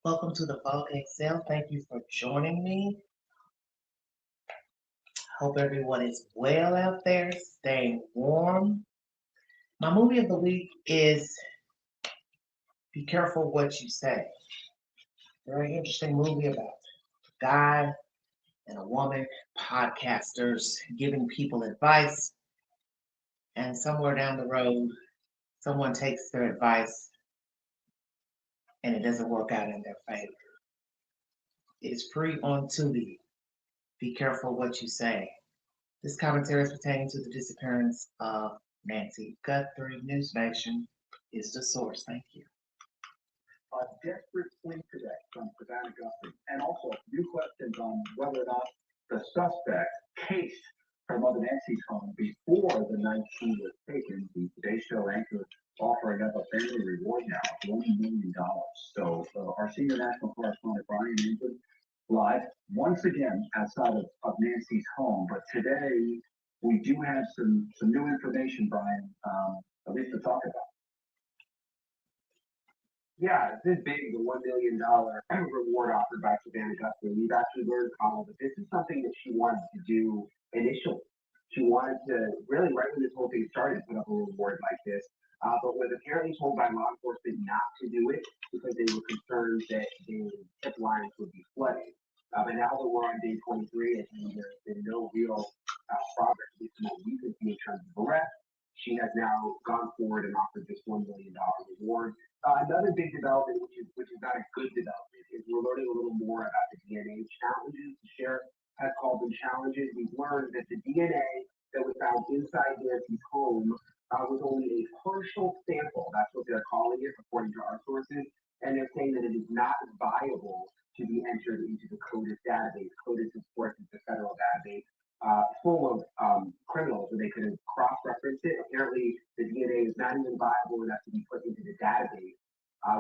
Welcome to the Fog Excel. Thank you for joining me. Hope everyone is well out there, staying warm. My movie of the week is Be Careful What You Say. Very interesting movie about a guy and a woman, podcasters giving people advice, and somewhere down the road, someone takes their advice and it doesn't work out in their favor. It's free on Tubi. Be careful what you say. This commentary is pertaining to the disappearance of Nancy Guthrie. News Nation is the source. Thank you. A desperate plea today from Savannah Guthrie, and also new questions on whether or not the suspect cased her mother Nancy's home before the night she was taken. The Today Show anchor offering up a family reward now of $1 million. So our senior national correspondent Brian England live once again outside of Nancy's home. But today we do have some new information, Brian, at least to talk about. Yeah, this is big, the $1 million reward offered by Savannah Guthrie. We've actually learned, Colin, that this is something that she wanted to do initially. She wanted to really, right when this whole thing started, put up a reward like this, but was apparently told by law enforcement not to do it because they were concerned that the tip lines would be flooded. But now that we're on day 23, and there's been no real progress, at least from what we can see in terms of arrest, she has now gone forward and offered this $1 million reward. Another big development, which is not a good development, is we're learning a little more about the DNA challenges. The sheriff has called them challenges. We've learned that the DNA that was found inside Nancy's home was only a partial sample. That's what they're calling it, according to our sources. And they're saying that it is not viable to be entered into the CODIS database. CODIS, of course, is the federal database full of criminals, and they could cross-reference it. Apparently, the DNA is not even viable enough to be put into the database,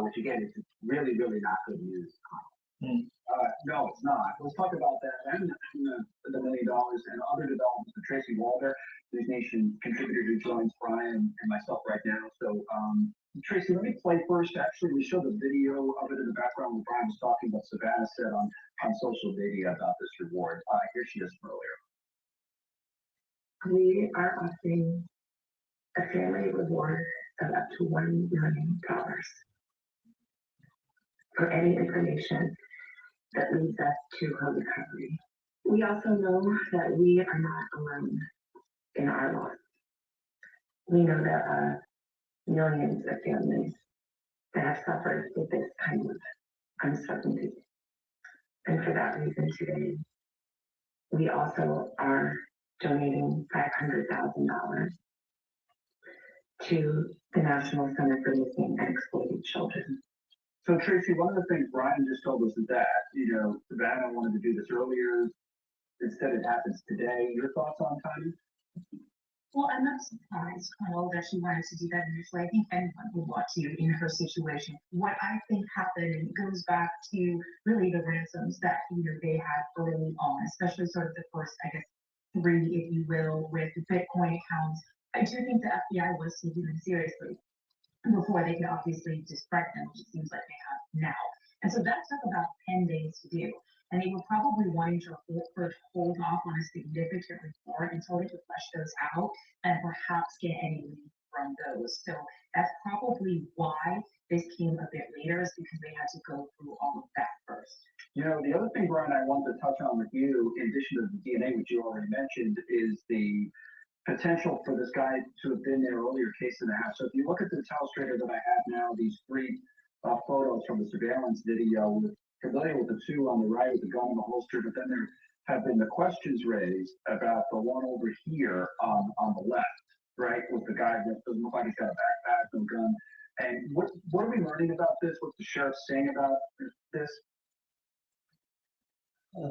which again is really, really not good news. Mm. No, it's not. Let's talk about that and the $1 million and other developments with Tracy Walder, News Nation contributor who joins Brian and myself right now. So, Tracy, let me play first. Actually, we showed the video of it in the background when Brian was talking about Savannah said on social media about this reward. Here she is from earlier. We are offering a family reward of up to $1 million for any information that leads us to her recovery. We also know that we are not alone in our loss. We know there are millions of families that have suffered with this kind of uncertainty. And for that reason today, we also are donating $500,000 to the National Center for Missing and Exploited Children. So Tracy, one of the things Brian just told us is that, Savannah wanted to do this earlier. Instead, it happens today. Your thoughts on timing? Well, I'm not surprised, Carl, that she wanted to do that initially. I think anyone would want to in her situation. What I think happened goes back to really the ransoms that they had early on, especially sort of the first, I guess, three, if you will, with the Bitcoin accounts. I do think the FBI was taking them seriously before they could obviously discredit them, which it seems like they have now. And so that took about 10 days to do. And they were probably wanting to hold off on a significant report until they could flesh those out and perhaps get any relief from those. So that's probably why this came a bit later, is because they had to go through all of that first. The other thing, Brian, I wanted to touch on with you, in addition to the DNA, which you already mentioned, is the potential for this guy to have been there earlier, case and a half. So if you look at the telestrator that I have now, these three photos from the surveillance video, we're familiar with the two on the right with the gun in the holster, but then there have been the questions raised about the one over here on the left, right, with the guy that doesn't look like he's got a backpack and a gun. And what are we learning about this? What's the sheriff saying about this?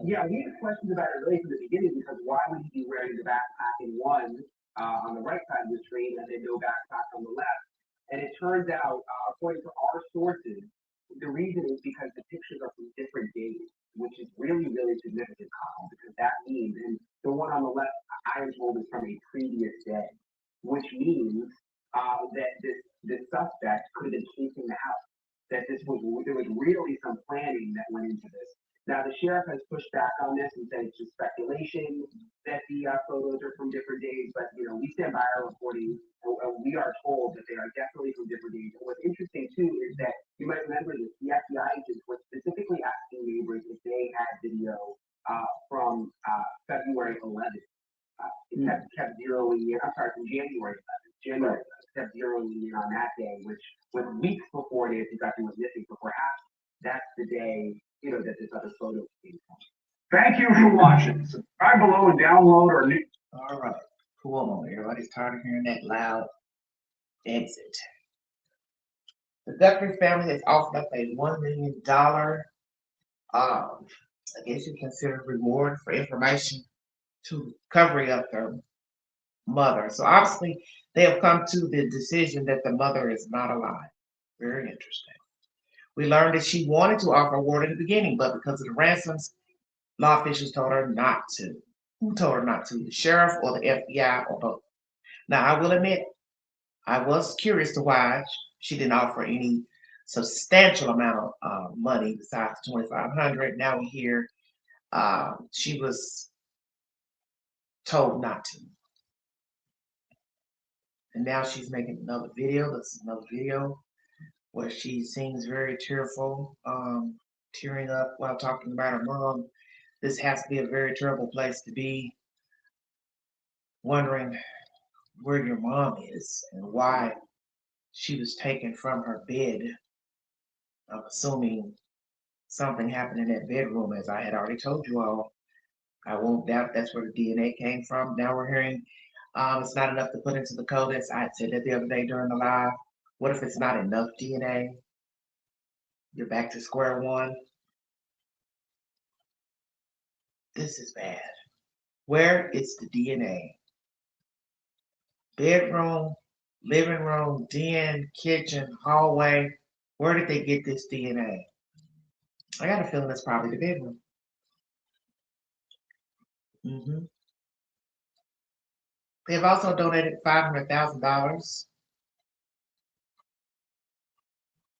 Yeah, we had questions about it really from the beginning, because why would he be wearing the backpack in one on the right side of the screen and then no backpack on the left? And it turns out, according to our sources, the reason is because the pictures are from different days, which is really, really significant, Colin, because that means, and the one on the left, I am told, is from a previous day, which means that this suspect could have been casing the house. that there was really some planning that went into this. Now, the sheriff has pushed back on this and said it's just speculation that the photos are from different days, but, you know, we stand by our reporting, and we are told that they are definitely from different days. And what's interesting, too, is that you might remember this, the FBI agents were specifically asking neighbors if they had video from February 11th. It kept zeroing in, I'm sorry, from January 11th. January 11th, kept zeroing in on that day, which was weeks before Nancy Guthrie was missing, but perhaps that's the day, you know, that this other photo came from. Thank you for watching. Subscribe below and download our new. All right, cool moment. Everybody's tired of hearing that loud exit. The Guthrie family has offered up a $1 million, I guess you consider reward for information to covering up their mother. So obviously, they have come to the decision that the mother is not alive. Very interesting. We learned that she wanted to offer a reward in the beginning, but because of the ransoms, law officials told her not to. Who told her not to? The sheriff or the FBI or both? Now, I will admit, I was curious to why she didn't offer any substantial amount of money besides $2,500. Now we hear she was told not to. And now she's making another video. This is another video where she seems very tearful, tearing up while talking about her mom. This has to be a very terrible place to be, wondering where your mom is and why she was taken from her bed. I'm assuming something happened in that bedroom, as I had already told you all. I won't doubt that's where the DNA came from. Now we're hearing it's not enough to put into the codex. I had said that the other day during the live. What if it's not enough DNA? You're back to square one. This is bad. Where is the DNA? Bedroom, living room, den, kitchen, hallway. Where did they get this DNA? I got a feeling it's probably the bedroom. They have also donated $500,000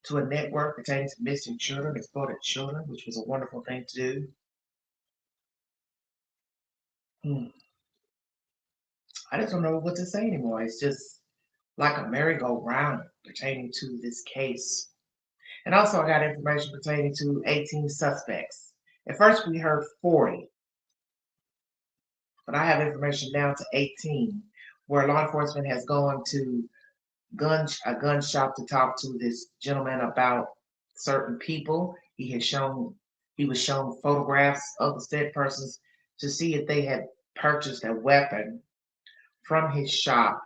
to a network pertaining to missing children, exploited children, which was a wonderful thing to do. I just don't know what to say anymore. It's just like a merry-go-round pertaining to this case. And also I got information pertaining to 18 suspects. At first we heard 40, but I have information down to 18, where law enforcement has gone to a gun shop to talk to this gentleman about certain people. He was shown photographs of the said persons to see if they had purchased a weapon from his shop.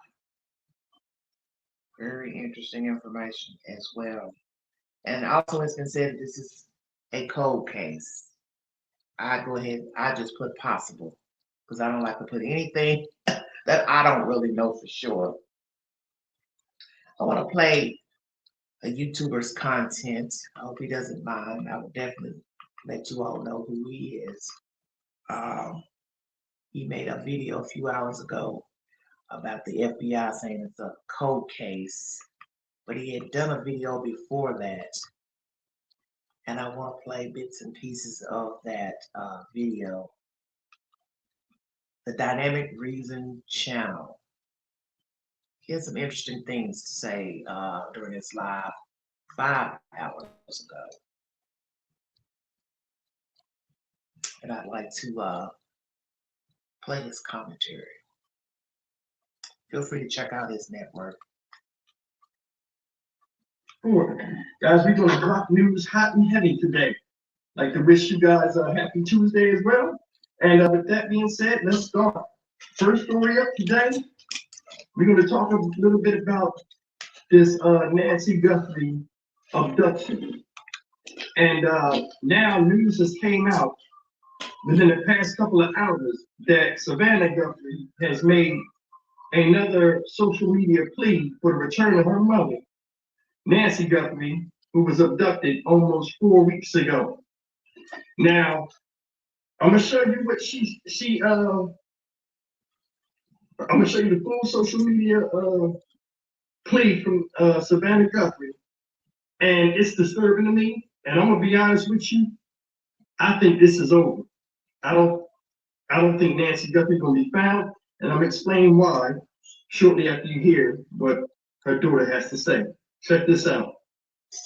Very interesting information as well. And also it's been said that this is a cold case. I go ahead, I just put possible, because I don't like to put anything that I don't really know for sure. I want to play a YouTuber's content. I hope he doesn't mind. I will definitely let you all know who he is. He made a video a few hours ago about the FBI saying it's a cold case, but he had done a video before that, and I want to play bits and pieces of that video. The Dynamic Reason channel. He had some interesting things to say during his live 5 hours ago. And I'd like to play his commentary. Feel free to check out his network. Sure. Guys, we're going to drop news hot and heavy today. Like to wish you guys a happy Tuesday as well. And with that being said, let's start. First story up today, we're going to talk a little bit about this Nancy Guthrie abduction. And now news has came out within the past couple of hours that Savannah Guthrie has made another social media plea for the return of her mother, Nancy Guthrie, who was abducted almost 4 weeks ago. Now, I'm gonna show you what I'm gonna show you the full social media plea from Savannah Guthrie, and it's disturbing to me. And I'm gonna be honest with you, I think this is over. I don't think Nancy Guthrie gonna be found, and I'm explaining why shortly after you hear what her daughter has to say. Check this out.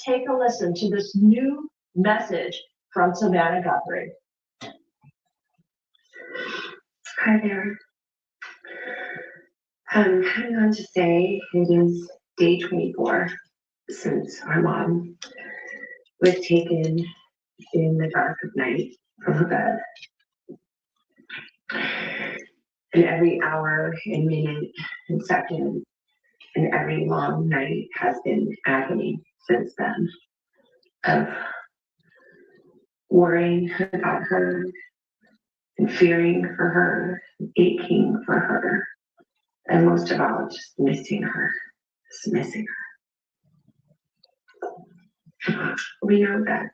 Take a listen to this new message from Savannah Guthrie. Hi there. I'm coming on to say it is day 24 since our mom was taken in the dark of night from her bed. And every hour and minute and second and every long night has been agony since then of worrying about her and fearing for her, aching for her, and most of all, just missing her, just missing her. We know that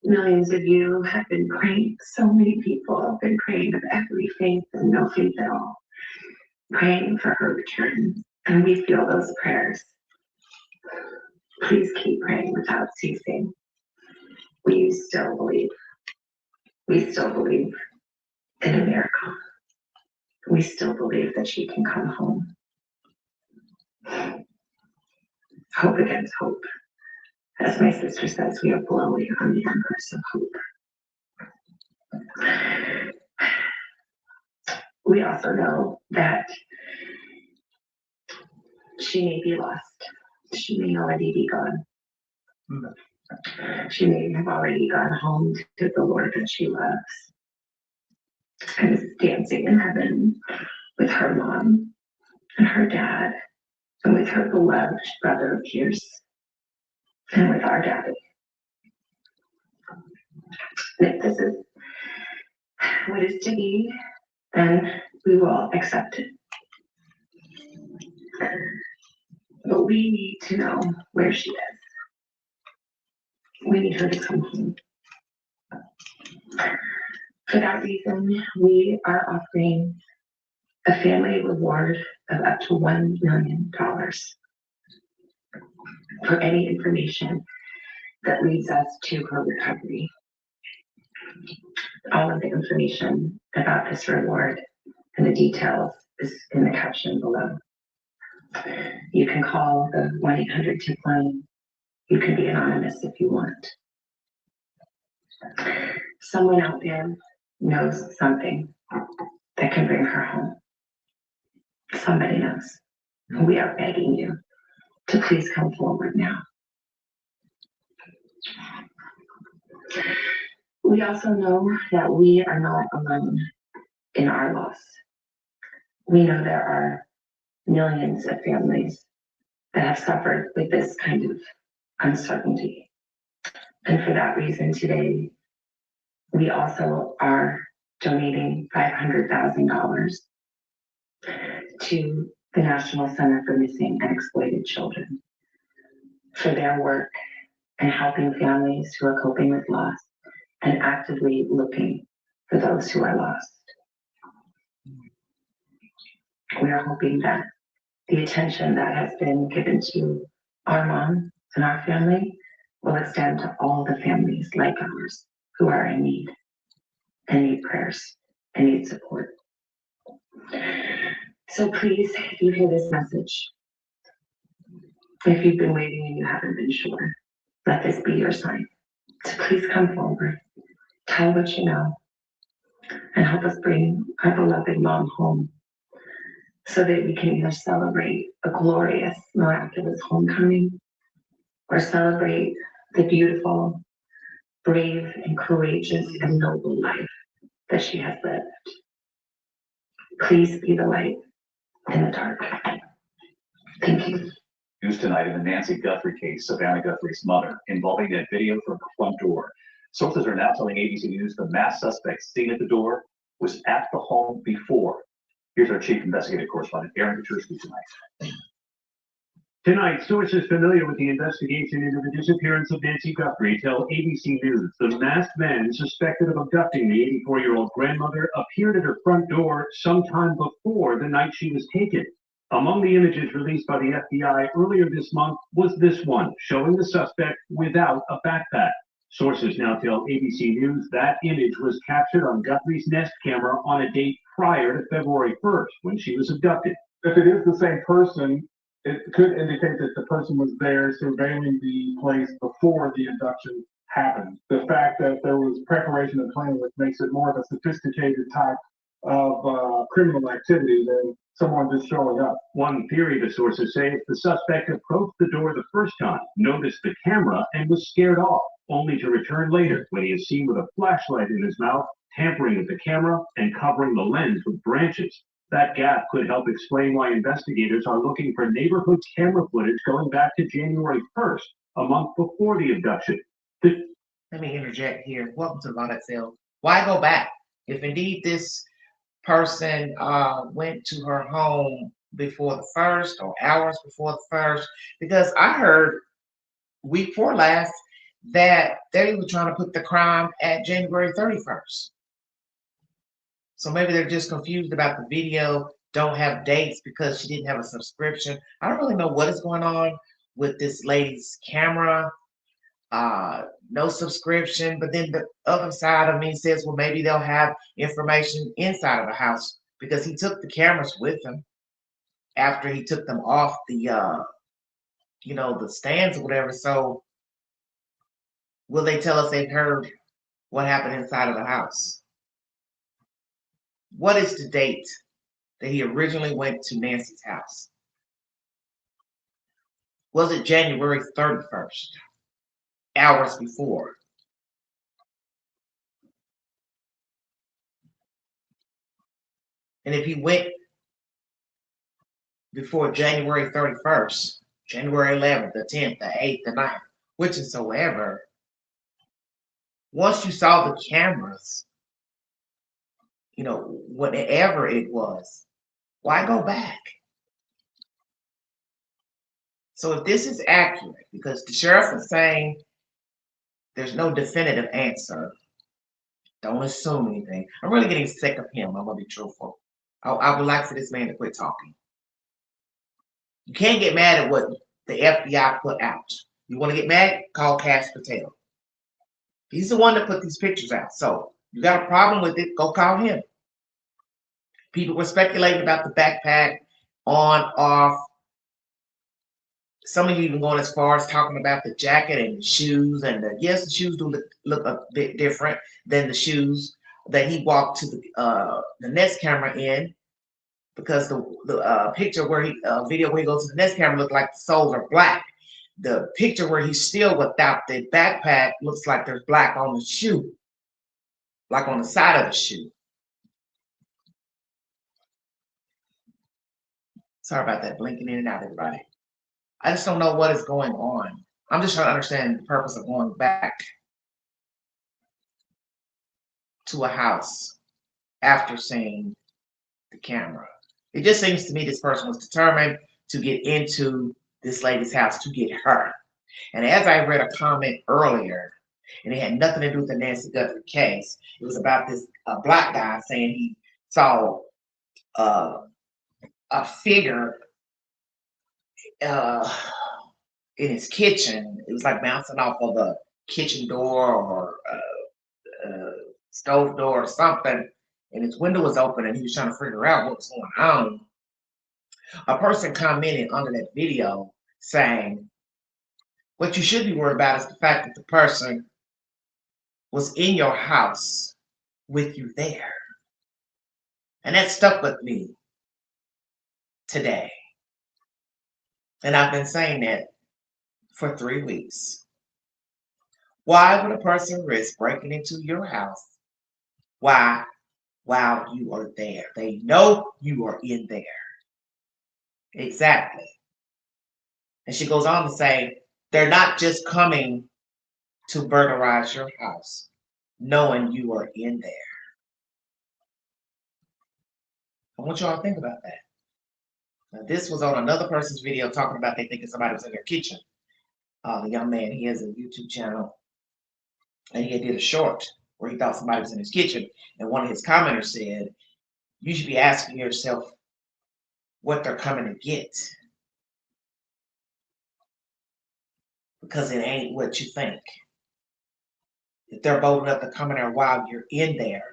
millions of you have been praying, so many people have been praying of every faith and no faith at all, praying for her return, and we feel those prayers. Please keep praying without ceasing. We still believe. We still believe in a miracle. We still believe that she can come home. Hope against hope. As my sister says, we are blowing on the embers of hope. We also know that she may be lost. She may already be gone. She may have already gone home to the Lord that she loves and is dancing in heaven with her mom and her dad and with her beloved brother Pierce and with our daddy. If this is what is to be, then we will accept it. But we need to know where she is. We need her to come home. For that reason, we are offering a family reward of up to $1 million for any information that leads us to her recovery. All of the information about this reward and the details is in the caption below. You can call the 1-800 tip line. You can be anonymous if you want. Someone out there knows something that can bring her home. Somebody knows. And we are begging you to please come forward now. We also know that we are not alone in our loss. We know there are millions of families that have suffered with this kind of uncertainty. And for that reason today, we also are donating $500,000 to the National Center for Missing and Exploited Children for their work and helping families who are coping with loss and actively looking for those who are lost. We are hoping that the attention that has been given to our mom and our family will extend to all the families like ours who are in need and need prayers and need support. So please, if you hear this message, if you've been waiting and you haven't been sure, let this be your sign. So please come forward, tell what you know, and help us bring our beloved mom home so that we can either celebrate a glorious, miraculous homecoming or celebrate the beautiful, brave, and courageous and noble life that she has lived. Please be the light in the dark. Thank you. News tonight in the Nancy Guthrie case, Savannah Guthrie's mother, involving that video from the front door. Sources are now telling ABC News the masked suspect seen at the door was at the home before. Here's our chief investigative correspondent, Aaron Petruski, tonight. Tonight, sources familiar with the investigation into the disappearance of Nancy Guthrie tell ABC News the masked man suspected of abducting the 84-year-old grandmother appeared at her front door sometime before the night she was taken. Among the images released by the FBI earlier this month was this one, showing the suspect without a backpack. Sources now tell ABC News that image was captured on Guthrie's Nest camera on a date prior to February 1st, when she was abducted. If it is the same person, it could indicate that the person was there surveilling the place before the abduction happened. The fact that there was preparation and planning, which makes it more of a sophisticated type of criminal activity than someone just showing up. One theory, the sources say, is the suspect approached the door the first time, noticed the camera, and was scared off, only to return later when he is seen with a flashlight in his mouth, tampering with the camera and covering the lens with branches. That gap could help explain why investigators are looking for neighborhood camera footage going back to January 1st, a month before the abduction. Let me interject here. Welcome to Law That Sells. Why go back? If indeed this person went to her home before the 1st or hours before the 1st, because I heard week 4 last that they were trying to put the crime at January 31st. So maybe they're just confused about the video, don't have dates because she didn't have a subscription. I don't really know what is going on with this lady's camera. No subscription, but then the other side of me says, well, maybe they'll have information inside of the house because he took the cameras with him after he took them off the the stands or whatever. So will they tell us they've heard what happened inside of the house? What is the date that he originally went to Nancy's house? Was it January 31st? Hours before? And if he went before January 31st, January 11th, the 10th, the 8th, the 9th, whichsoever, once you saw the cameras, whatever it was, why go back? So if this is accurate, because the sheriff is saying there's no definitive answer, don't assume anything. I'm really getting sick of him. I'm going to be truthful. I would like for this man to quit talking. You can't get mad at what the FBI put out. You want to get mad? Call Cash Patel. He's the one that put these pictures out. So you got a problem with it, go call him. People were speculating about the backpack, on, off. Some of you even going as far as talking about the jacket and the shoes. And yes, the shoes do look a bit different than the shoes that he walked to the Nest camera in, because the picture where video where he goes to the Nest camera looked like the soles are black. The picture where he's still without the backpack looks like there's black on the shoe, like on the side of the shoe. Sorry about that, blinking in and out, everybody. I just don't know what is going on. I'm just trying to understand the purpose of going back to a house after seeing the camera. It just seems to me this person was determined to get into this lady's house to get her. And as I read a comment earlier, and it had nothing to do with the Nancy Guthrie case, it was about this black guy saying he saw a figure in his kitchen. It was like bouncing off of a kitchen door or stove door or something, and his window was open and he was trying to figure out what was going on. A person commented under that video saying, what you should be worried about is the fact that the person was in your house with you there. And that stuck with me today. And I've been saying that for 3 weeks. Why would a person risk breaking into your house? Why? While you are there. They know you are in there. Exactly. And she goes on to say, they're not just coming to burglarize your house, knowing you are in there. I want y'all to think about that. Now, this was on another person's video talking about they thinking somebody was in their kitchen. The young man, he has a YouTube channel, and he did a short where he thought somebody was in his kitchen. And one of his commenters said, you should be asking yourself, what they're coming to get. Because it ain't what you think. If they're bold enough to come in there while you're in there.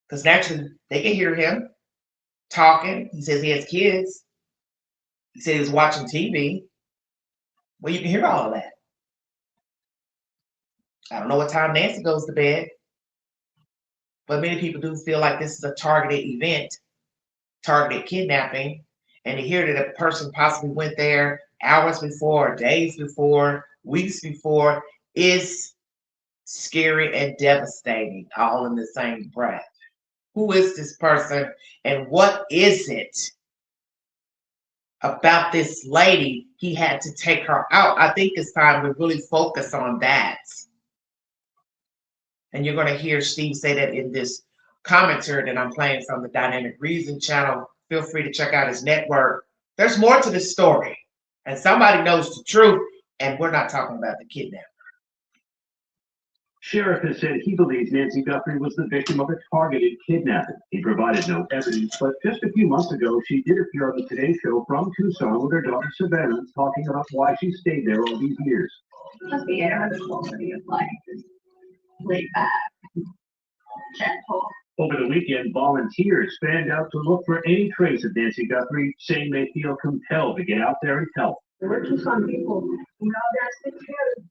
Because naturally, they can hear him talking. He says he has kids. He said he's watching TV. Well, you can hear all of that. I don't know what time Nancy goes to bed, but many people do feel like this is a targeted event, targeted kidnapping, and to hear that a person possibly went there hours before, days before, weeks before is scary and devastating, all in the same breath. Who is this person, and what is it about this lady he had to take her out? I think it's time we really focus on that. And you're going to hear Steve say that in this commentary that I'm playing from the Dynamic Reason channel. Feel free to check out his network. There's more to this story, and somebody knows the truth, and we're not talking about the kidnapping. Sheriff has said he believes Nancy Guthrie was the victim of a targeted kidnapping. He provided no evidence, but just a few months ago, she did appear on the Today Show from Tucson with her daughter Savannah, talking about why she stayed there all these years. Just the air, the quality of life is laid back, gentle. Over the weekend, volunteers fanned out to look for any trace of Nancy Guthrie, saying they feel compelled to get out there and help. We're Tucson people, that's the truth.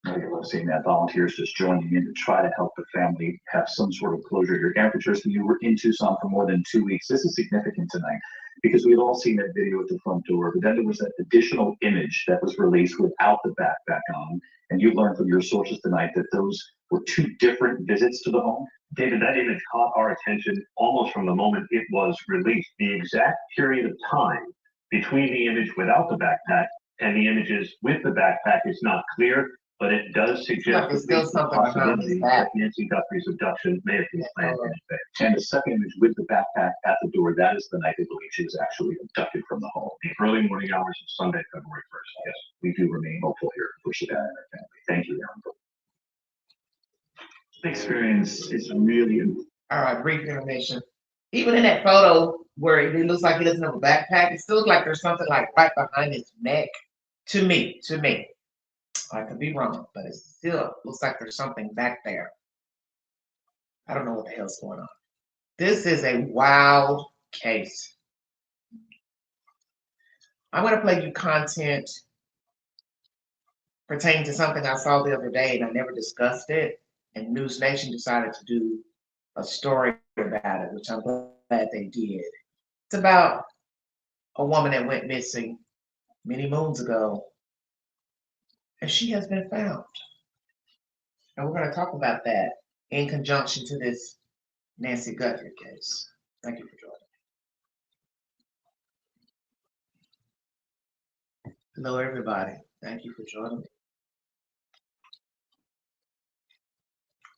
I love seeing that, volunteers just joining in to try to help the family have some sort of closure here. Gary Patricia, you were in Tucson for more than 2 weeks. This is significant tonight because we've all seen that video at the front door, but then there was that additional image that was released without the backpack on. And you learned from your sources tonight that those were 2 different visits to the home. David, that image caught our attention almost from the moment it was released. The exact period of time between the image without the backpack and the images with the backpack is not clear, but it does suggest There's still something behind his that back. Nancy Guthrie's abduction may have been planned in advance. And the second image with the backpack at the door, that is the night they believe she was actually abducted from the home. The early morning hours of Sunday, February 1st. Yes, we do remain hopeful here for Savannah and her family. Thank you, Aaron. Experience is really All right, brief information. Even in that photo where it looks like he doesn't have a backpack, it still looks like there's something like right behind his neck. To me. I could be wrong, but it still looks like there's something back there. I don't know what the hell's going on. This is a wild case. I'm going to play you content pertaining to something I saw the other day and I never discussed it. And News Nation decided to do a story about it, which I'm glad they did. It's about a woman that went missing many moons ago, and she has been found. And we're going to talk about that in conjunction to this Nancy Guthrie case. Thank you for joining. Hello, everybody. Thank you for joining me.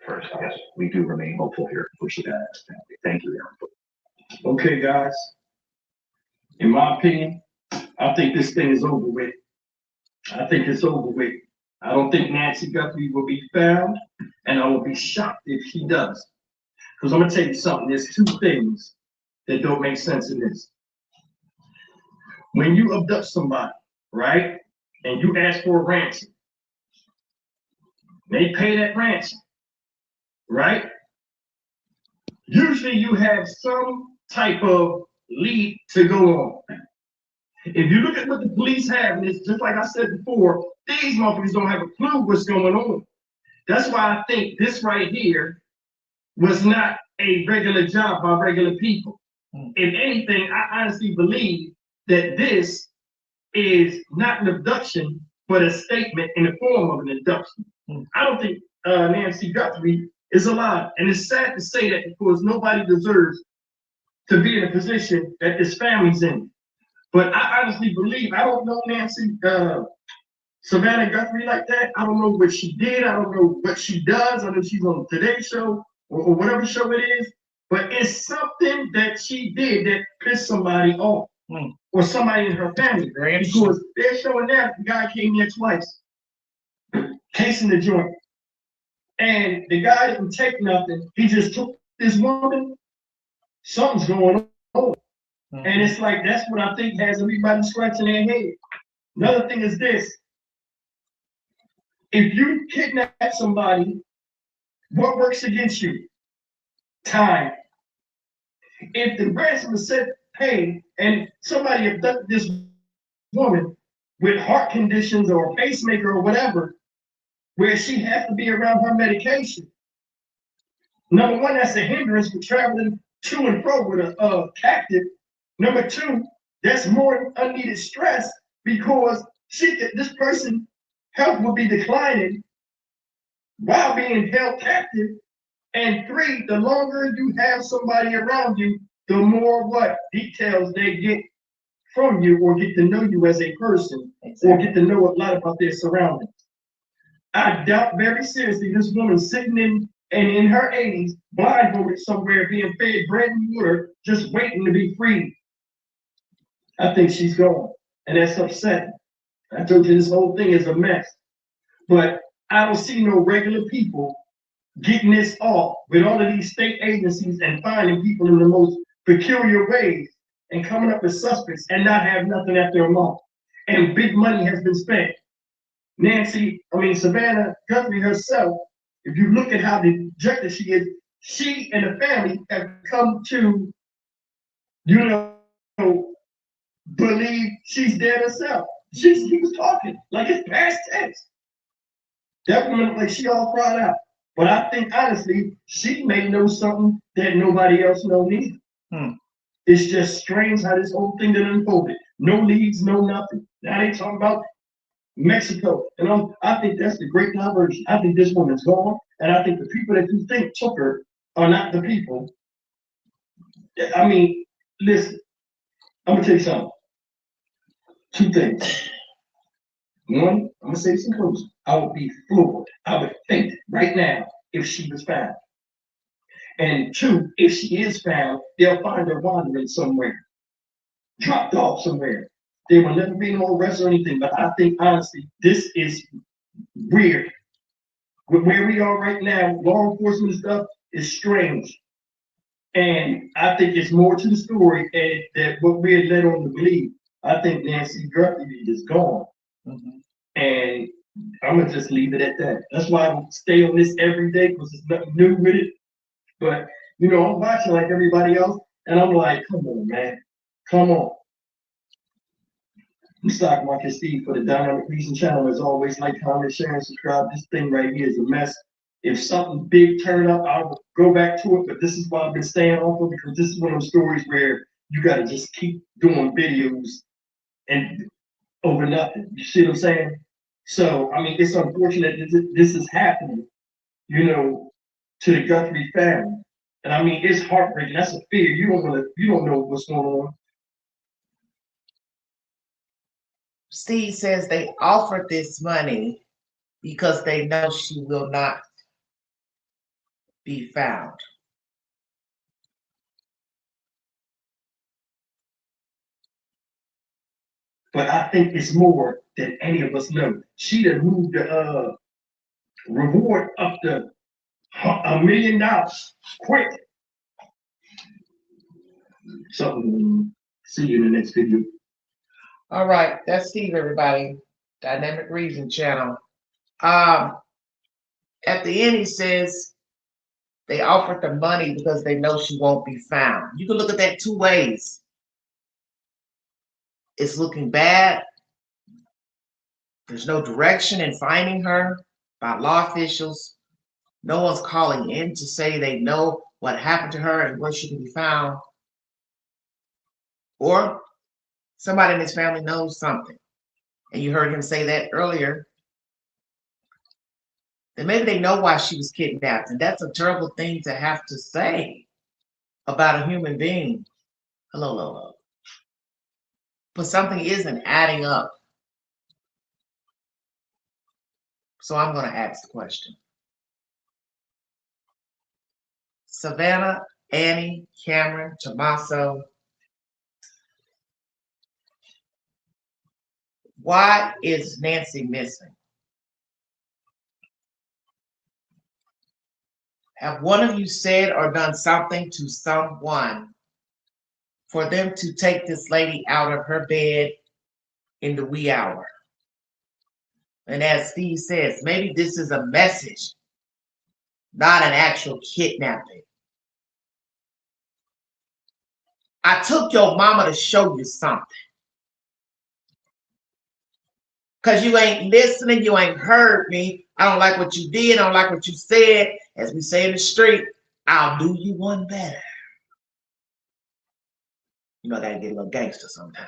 First, yes, we do remain hopeful here for Savannah and her family. Thank you, Aaron. okay, guys. In my opinion, I think this thing is over with. I think it's over with. I don't think Nancy Guthrie will be found, and I will be shocked if she does. Because I'm gonna tell you something, there's 2 things that don't make sense in this. When you abduct somebody, right, and you ask for a ransom, they pay that ransom, right? Usually you have some type of lead to go on. If you look at what the police have, and it's just like I said before, these motherfuckers don't have a clue what's going on. That's why I think this right here was not a regular job by regular people. If anything, I honestly believe that this is not an abduction, but a statement in the form of an abduction. I don't think Nancy Guthrie is alive. And it's sad to say that because nobody deserves to be in a position that this family's in. But I honestly believe, I don't know Nancy, Savannah Guthrie like that. I don't know what she did. I don't know what she does. I know she's on the Today Show or whatever show it is. But it's something that she did that pissed somebody off or somebody in her family. Because they're showing that the guy came here twice, casing the joint. And the guy didn't take nothing. He just took this woman. Something's going on. And it's like, that's what I think has everybody scratching their head. Another thing is this. If you kidnap somebody, what works against you? Time. If the ransom is set paid and somebody abducted this woman with heart conditions or a pacemaker or whatever, where she has to be around her medication, number one, that's a hindrance for traveling to and fro with a captive. Number two, that's more unneeded stress because this person's health will be declining while being held captive. And three, the longer you have somebody around you, the more what details they get from you or get to know you as a person or get to know a lot about their surroundings. I doubt very seriously this woman sitting in her 80s, blindfolded somewhere, being fed bread and water, just waiting to be freed. I think she's gone, and that's upsetting. I told you this whole thing is a mess, but I don't see no regular people getting this off with all of these state agencies and finding people in the most peculiar ways and coming up with suspects and not have nothing at their mouth. And big money has been spent. Savannah Guthrie herself, if you look at how dejected she is, she and the family have come to, believe she's dead herself. She was talking like it's past tense. That woman, like she all cried out. But I think honestly, she may know something that nobody else knows either. It's just strange how this whole thing done unfolded. No leads, no nothing. Now they talking about Mexico. And I think that's the great diversion. I think this woman's gone. And I think the people that you think took her are not the people. I mean, listen, I'm gonna tell you something. Two things. One, I'm gonna say this in closing. I would be floored. I would faint right now if she was found. And two, if she is found, they'll find her wandering somewhere, dropped off somewhere. There will never be no arrest or anything. But I think honestly, this is weird. Where we are right now, law enforcement stuff is strange. And I think it's more to the story than what we're led on to believe. I think Nancy Guthrie is gone. And I'm gonna just leave it at that. That's why I stay on this every day because there's nothing new with it. But I'm watching like everybody else, and I'm like, come on, man, come on. I'm Stock Market Steve for the Dynamic Reason channel. As always, like, comment, share, and subscribe. This thing right here is a mess. If something big turn up, I'll go back to it. But this is why I've been staying off of it, because this is one of those stories where you got to just keep doing videos and over nothing. You see what I'm saying? So, it's unfortunate that this is happening, to the Guthrie family. And it's heartbreaking. That's a fear. You don't know what's going on. Steve says they offered this money because they know she will not be found. But I think it's more than any of us know. She done moved the reward up to $1 million quick. So, see you in the next video. All right, that's Steve, everybody. Dynamic Reason channel. At the end, he says they offered the money because they know she won't be found. You can look at that two ways. It's looking bad. There's no direction in finding her by law officials. No one's calling in to say they know what happened to her and where she can be found. Or somebody in his family knows something. And you heard him say that earlier. Then maybe they know why she was kidnapped. And that's a terrible thing to have to say about a human being. Hello. But something isn't adding up. So I'm going to ask the question. Savannah, Annie, Cameron, Tommaso, why is Nancy missing? Have one of you said or done something to someone for them to take this lady out of her bed in the wee hour. And as Steve says, maybe this is a message, not an actual kidnapping. I took your mama to show you something. Because you ain't listening, you ain't heard me. I don't like what you did, I don't like what you said. As we say in the street, I'll do you one better. You know, I gotta get a little gangster sometimes.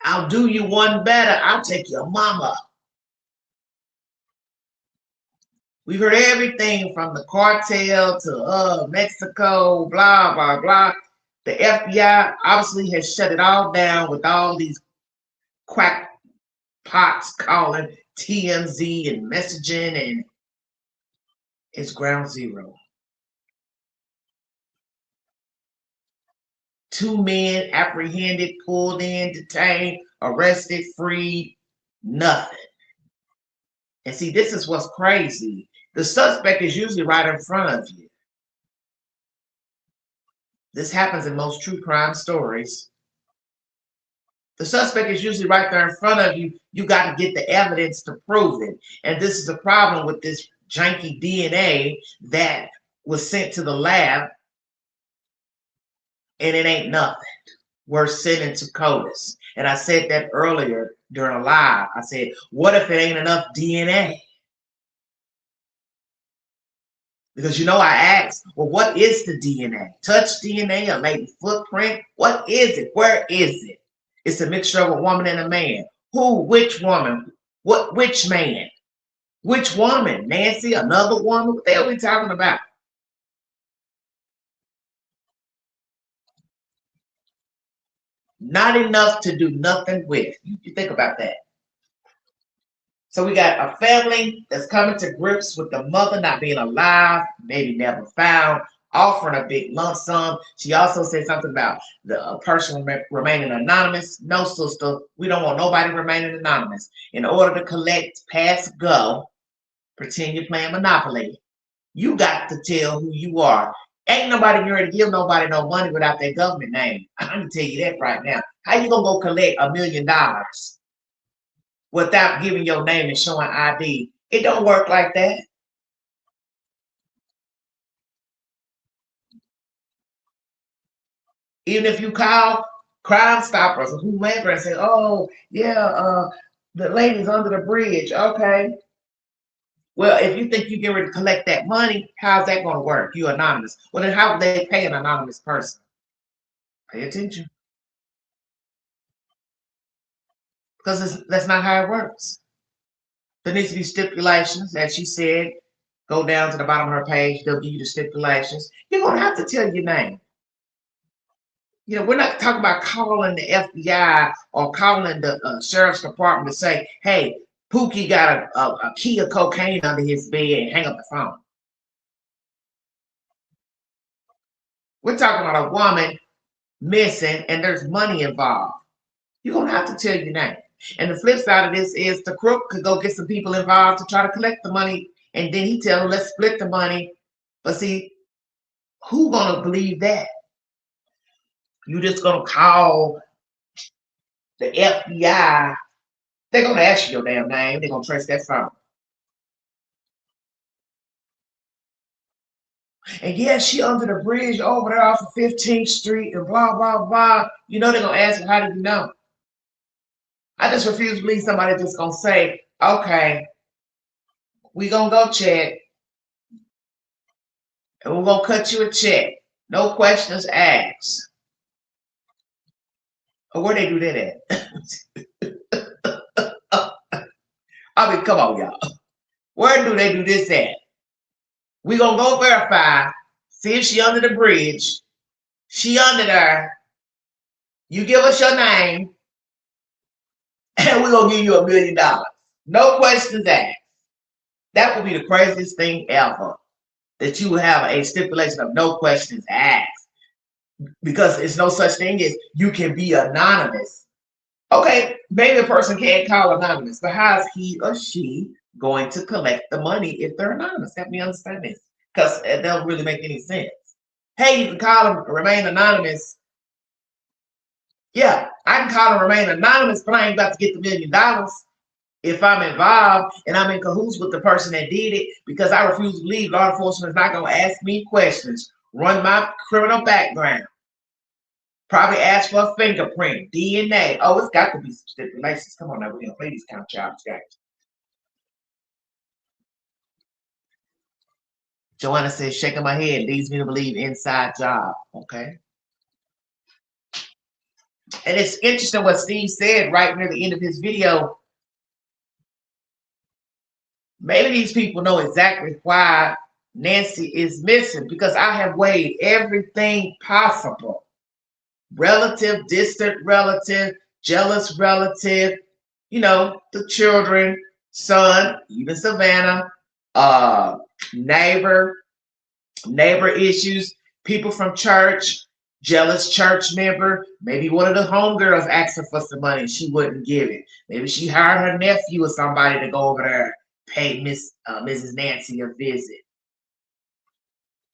I'll do you one better. I'll take your mama. We've heard everything from the cartel to Mexico, blah, blah, blah. The FBI obviously has shut it all down with all these crackpots calling TMZ and messaging, and it's ground zero. 2 men apprehended, pulled in, detained, arrested, freed, nothing. And see, this is what's crazy. The suspect is usually right in front of you. This happens in most true crime stories. The suspect is usually right there in front of you. You got to get the evidence to prove it. And this is the problem with this janky DNA that was sent to the lab, and it ain't nothing worth sending to CODIS. And I said that earlier during a live. I said, what if it ain't enough DNA? Because, you know, I asked, well, what is the DNA? Touch DNA, a latent footprint? What is it? Where is it? It's a mixture of a woman and a man. Who? Which woman? What? Which man? Which woman? Nancy? Another woman? What the hell are we talking about? Not enough to do nothing with. You think about that. So we got a family that's coming to grips with the mother not being alive, maybe never found, offering a big lump sum. She also said something about the person remaining anonymous. No, sister, we don't want nobody remaining anonymous. In order to collect pass go, pretend you're playing Monopoly, you got to tell who you are. Ain't nobody going to give nobody no money without their government name. I'm going to tell you that right now. How you going to go collect $1 million without giving your name and showing ID? It don't work like that. Even if you call Crime Stoppers or whomever and say, oh, yeah, the lady's under the bridge. Okay. Well, if you think you get ready to collect that money, how's that going to work? You're anonymous. Well, then how would they pay an anonymous person? Pay attention. Because that's not how it works. There needs to be stipulations. As she said, go down to the bottom of her page. They'll give you the stipulations. You're going to have to tell your name. You know, we're not talking about calling the FBI or calling the sheriff's department to say, hey, Pookie got a key of cocaine under his bed, and hang up the phone. We're talking about a woman missing and there's money involved. You're going to have to tell your name. And the flip side of this is the crook could go get some people involved to try to collect the money, and then he tell them, let's split the money. But see, who's going to believe that? You just going to call the FBI. They're going to ask you your damn name. They're going to trace that phone. And yeah, she under the bridge over there off of 15th Street and blah, blah, blah. You know they're going to ask you, how did you know? I just refuse to believe somebody just going to say, okay, we going to go check. And we're going to cut you a check. No questions asked. Or where they do that at? I mean, come on, y'all. Where do they do this at? We're going to go verify, see if she under the bridge. She under there. You give us your name, and we're going to give you $1 million. No questions asked. That would be the craziest thing ever. That you would have a stipulation of no questions asked. Because it's no such thing as you can be anonymous. Okay, maybe a person can't call anonymous, but how is he or she going to collect the money if they're anonymous? Help me understand this, because it doesn't really make any sense. Hey, you can call them, remain anonymous, Yeah, I can call and remain anonymous, but I ain't about to get the $1 million if I'm involved and I'm in cahoots with the person that did it, because I refuse to believe law enforcement is not going to ask me questions, run my criminal background, probably ask for a fingerprint, DNA. Oh, it's got to be some stipulations. Come on now, we're going to play these kind of childish games. Joanna says, shaking my head leads me to believe inside job. Okay. And it's interesting what Steve said right near the end of his video. Maybe these people know exactly why Nancy is missing, because I have weighed everything possible. Relative, distant relative, jealous relative, you know, the children, son, even Savannah, neighbor issues, people from church, jealous church member, maybe one of the homegirls asked her for some money and she wouldn't give it. Maybe she hired her nephew or somebody to go over there, pay Mrs. Nancy a visit.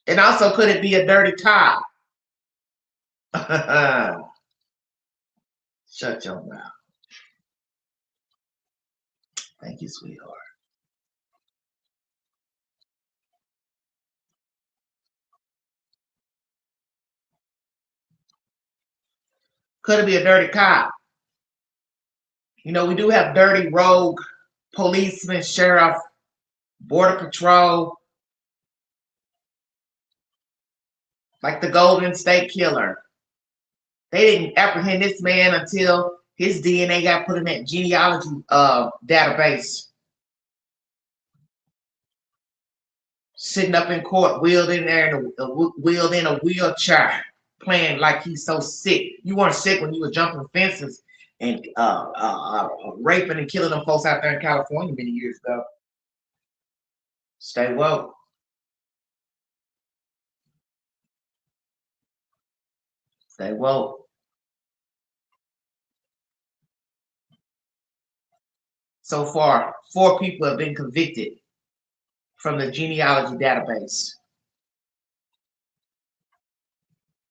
And also, could it be a dirty cop? Shut your mouth. Thank you, sweetheart. Could it be a dirty cop? You know, we do have dirty rogue policemen, sheriff, border patrol, like the Golden State Killer. They didn't apprehend this man until his DNA got put in that genealogy database. Sitting up in court, wheeled in a wheelchair, playing like he's so sick. You weren't sick when you were jumping fences and raping and killing them folks out there in California many years ago. Stay woke. Stay woke. So far, 4 people have been convicted from the genealogy database.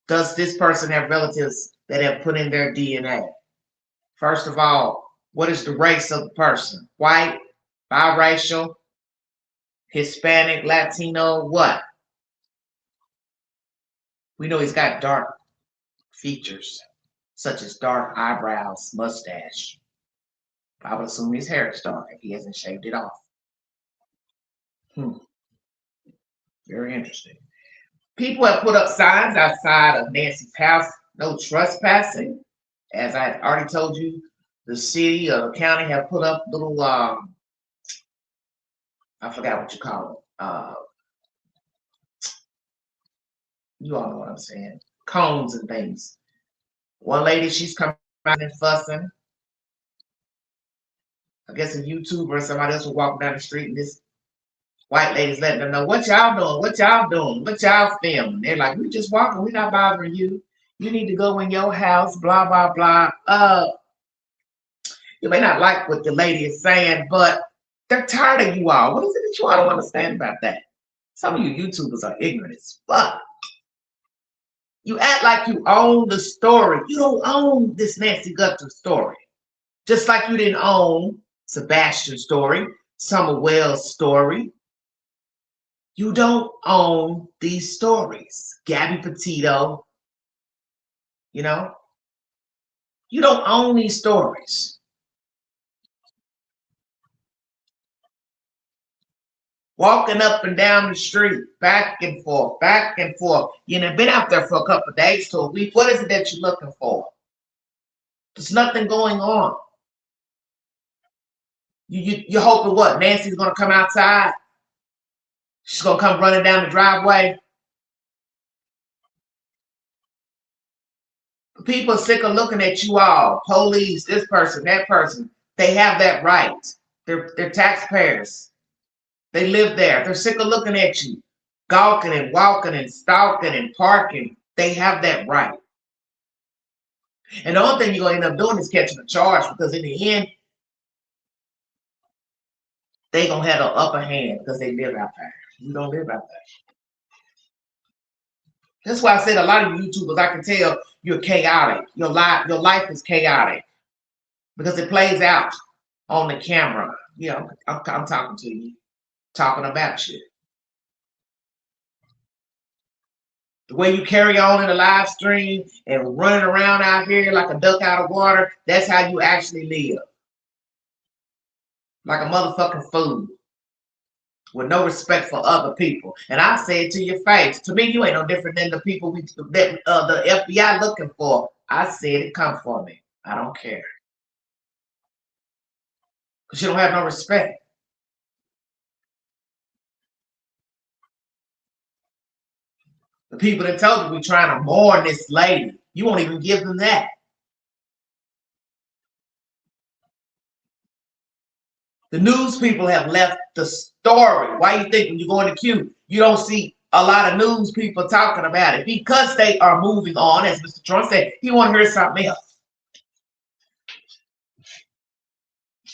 Does this person have relatives that have put in their DNA? First of all, what is the race of the person? White, biracial, Hispanic, Latino, what? We know he's got dark features, such as dark eyebrows, mustache. I would assume his hair is dark if he hasn't shaved it off. Very interesting. People have put up signs outside of Nancy's house, no trespassing. As I already told you, the city or the county have put up little, I forgot what you call them. You all know what I'm saying. Cones and things. One lady, she's coming out and fussing. I guess a YouTuber or somebody else was walking down the street and this white lady's letting them know, what y'all doing? What y'all doing? What y'all filming? They're like, we just walking. We're not bothering you. You need to go in your house, blah, blah, blah. You may not like what the lady is saying, but they're tired of you all. What is it that you all don't understand about that? Some of you YouTubers are ignorant as fuck. You act like you own the story. You don't own this Nancy Guthrie story. Just like you didn't own Sebastian's story, Summer Wells' story. You don't own these stories. Gabby Petito, you know? You don't own these stories. Walking up and down the street, back and forth, back and forth. You know, been out there for a couple of days to a week. What is it that you're looking for? There's nothing going on. You're hoping what? Nancy's gonna come outside? She's gonna come running down the driveway? People are sick of looking at you all. Police, this person, that person. They have that right. They're taxpayers. They live there. They're sick of looking at you, gawking and walking and stalking and parking. They have that right. And the only thing you're going to end up doing is catching a charge, because in the end, they're going to have an upper hand because they live out there. You don't live out there. That's why I said a lot of YouTubers, I can tell, you're chaotic. Your life is chaotic because it plays out on the camera. You know, I'm talking to you, talking about you. The way you carry on in the live stream and running around out here like a duck out of water, that's how you actually live. Like a motherfucking fool. With no respect for other people. And I say it to your face. To me, you ain't no different than the people that the FBI looking for. I said it, come for me. I don't care. Because you don't have no respect. The people that told you we're trying to mourn this lady, you won't even give them that. The news people have left the story. Why you think when you go in the queue, you don't see a lot of news people talking about it? Because they are moving on, as Mr. Trump said, he want to hear something else.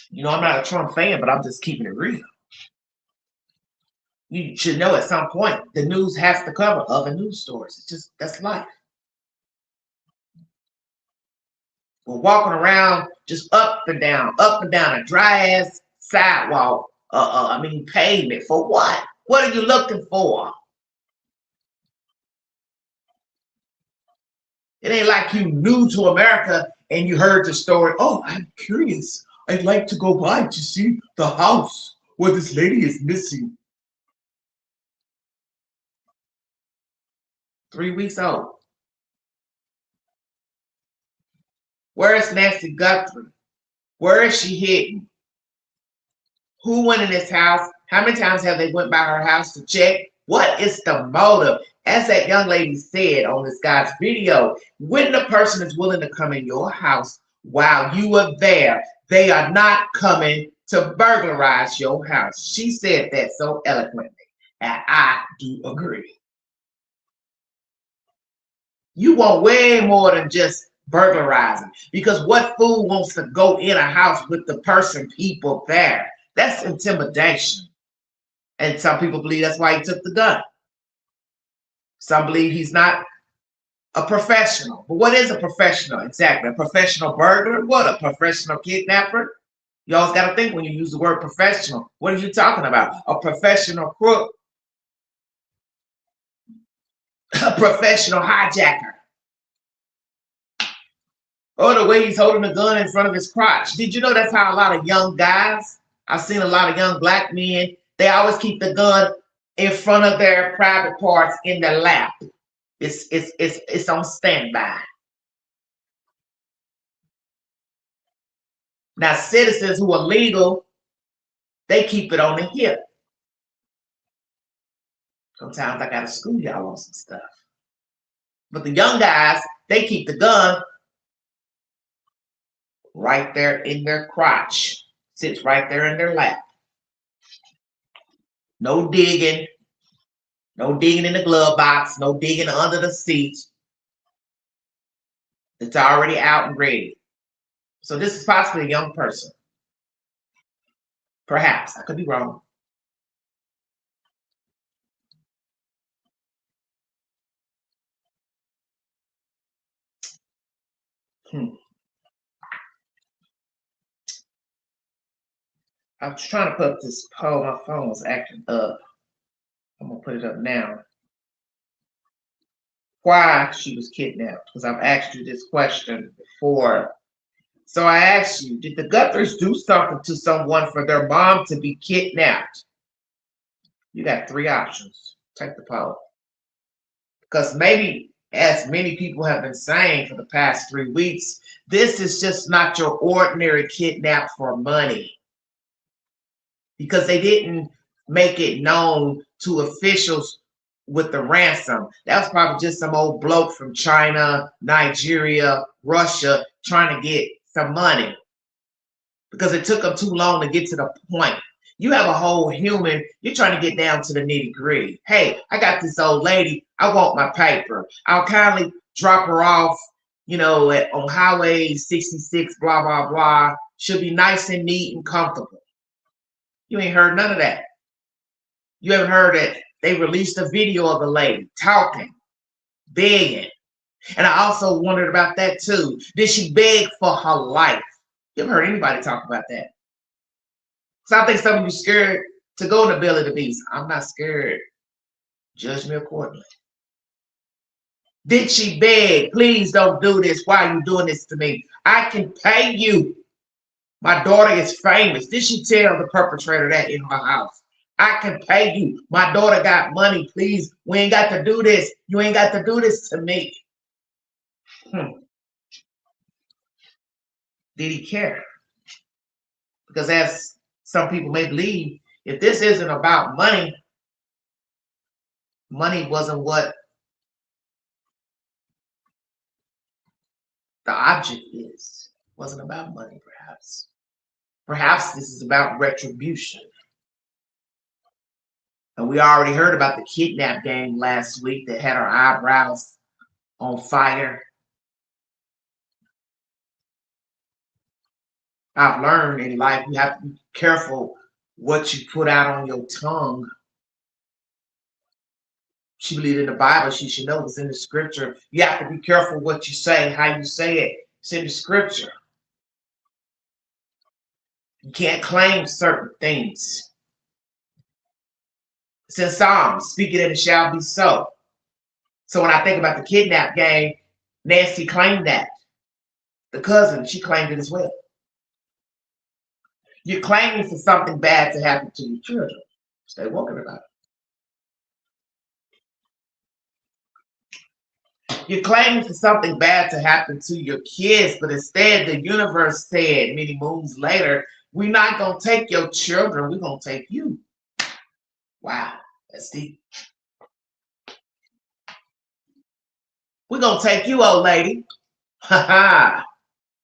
You know, I'm not a Trump fan, but I'm just keeping it real. You should know at some point the news has to cover other news stories. It's just, that's life. We're walking around just up and down a dry ass sidewalk. Pavement for what? What are you looking for? It ain't like you new to America and you heard the story. Oh, I'm curious. I'd like to go by to see the house where this lady is missing. 3 weeks old. Where is Nancy Guthrie? Where is she hidden? Who went in this house? How many times have they went by her house to check? What is the motive? As that young lady said on this guy's video, when the person is willing to come in your house while you are there, they are not coming to burglarize your house. She said that so eloquently, and I do agree. You want way more than just burglarizing, because what fool wants to go in a house with the people there? That's intimidation. And some people believe that's why he took the gun. Some believe he's not a professional. But what is a professional exactly? A professional burglar? What? A professional kidnapper? You always got to think when you use the word professional. What are you talking about? A professional crook? A professional hijacker? Or the way he's holding the gun in front of his crotch. Did you know that's how a lot of young guys, I've seen a lot of young black men, they always keep the gun in front of their private parts in their lap. It's on standby. Now, citizens who are legal, they keep it on the hip. Sometimes I gotta school y'all on some stuff. But the young guys, they keep the gun right there in their crotch. Sits right there in their lap. No digging. No digging in the glove box. No digging under the seat. It's already out and ready. So this is possibly a young person. Perhaps. I could be wrong. I was trying to put up this poll. My phone was acting up. I'm going to put it up now. Why she was kidnapped? Because I've asked you this question before. So I asked you, did the Guthries do something to someone for their mom to be kidnapped? You got 3 options. Take the poll. Because maybe, as many people have been saying for the past 3 weeks, this is just not your ordinary kidnap for money. Because they didn't make it known to officials with the ransom. That was probably just some old bloke from China, Nigeria, Russia, trying to get some money. Because it took them too long to get to the point. You have a whole human, you're trying to get down to the nitty gritty. Hey, I got this old lady, I want my paper. I'll kindly drop her off, on Highway 66, blah, blah, blah. She'll be nice and neat and comfortable. You ain't heard none of that. You haven't heard that they released a video of the lady talking, begging. And I also wondered about that too. Did she beg for her life? You ever heard anybody talk about that? So I think some of you scared to go in the belly of the beast. I'm not scared. Judge me accordingly. Did she beg? Please don't do this. Why are you doing this to me? I can pay you. My daughter is famous. Did she tell the perpetrator that in her house? I can pay you. My daughter got money. Please, we ain't got to do this. You ain't got to do this to me. Did he care? Because as some people may believe, if this isn't about money, money wasn't what the object is. It wasn't about money, perhaps. Perhaps this is about retribution. And we already heard about the kidnap gang last week that had our eyebrows on fire. I've learned in life you have to be careful what you put out on your tongue. She believed in the Bible, she should know it's in the scripture. You have to be careful what you say, how you say it. It's in the scripture. You can't claim certain things. It's in Psalms, speak it and it shall be so. So when I think about the kidnap gang, Nancy claimed that. The cousin, she claimed it as well. You're claiming for something bad to happen to your children. Stay walking about it. You're claiming for something bad to happen to your kids, but instead the universe said many moons later, we're not going to take your children, we're going to take you. Wow, that's deep. We're going to take you, old lady. Ha ha.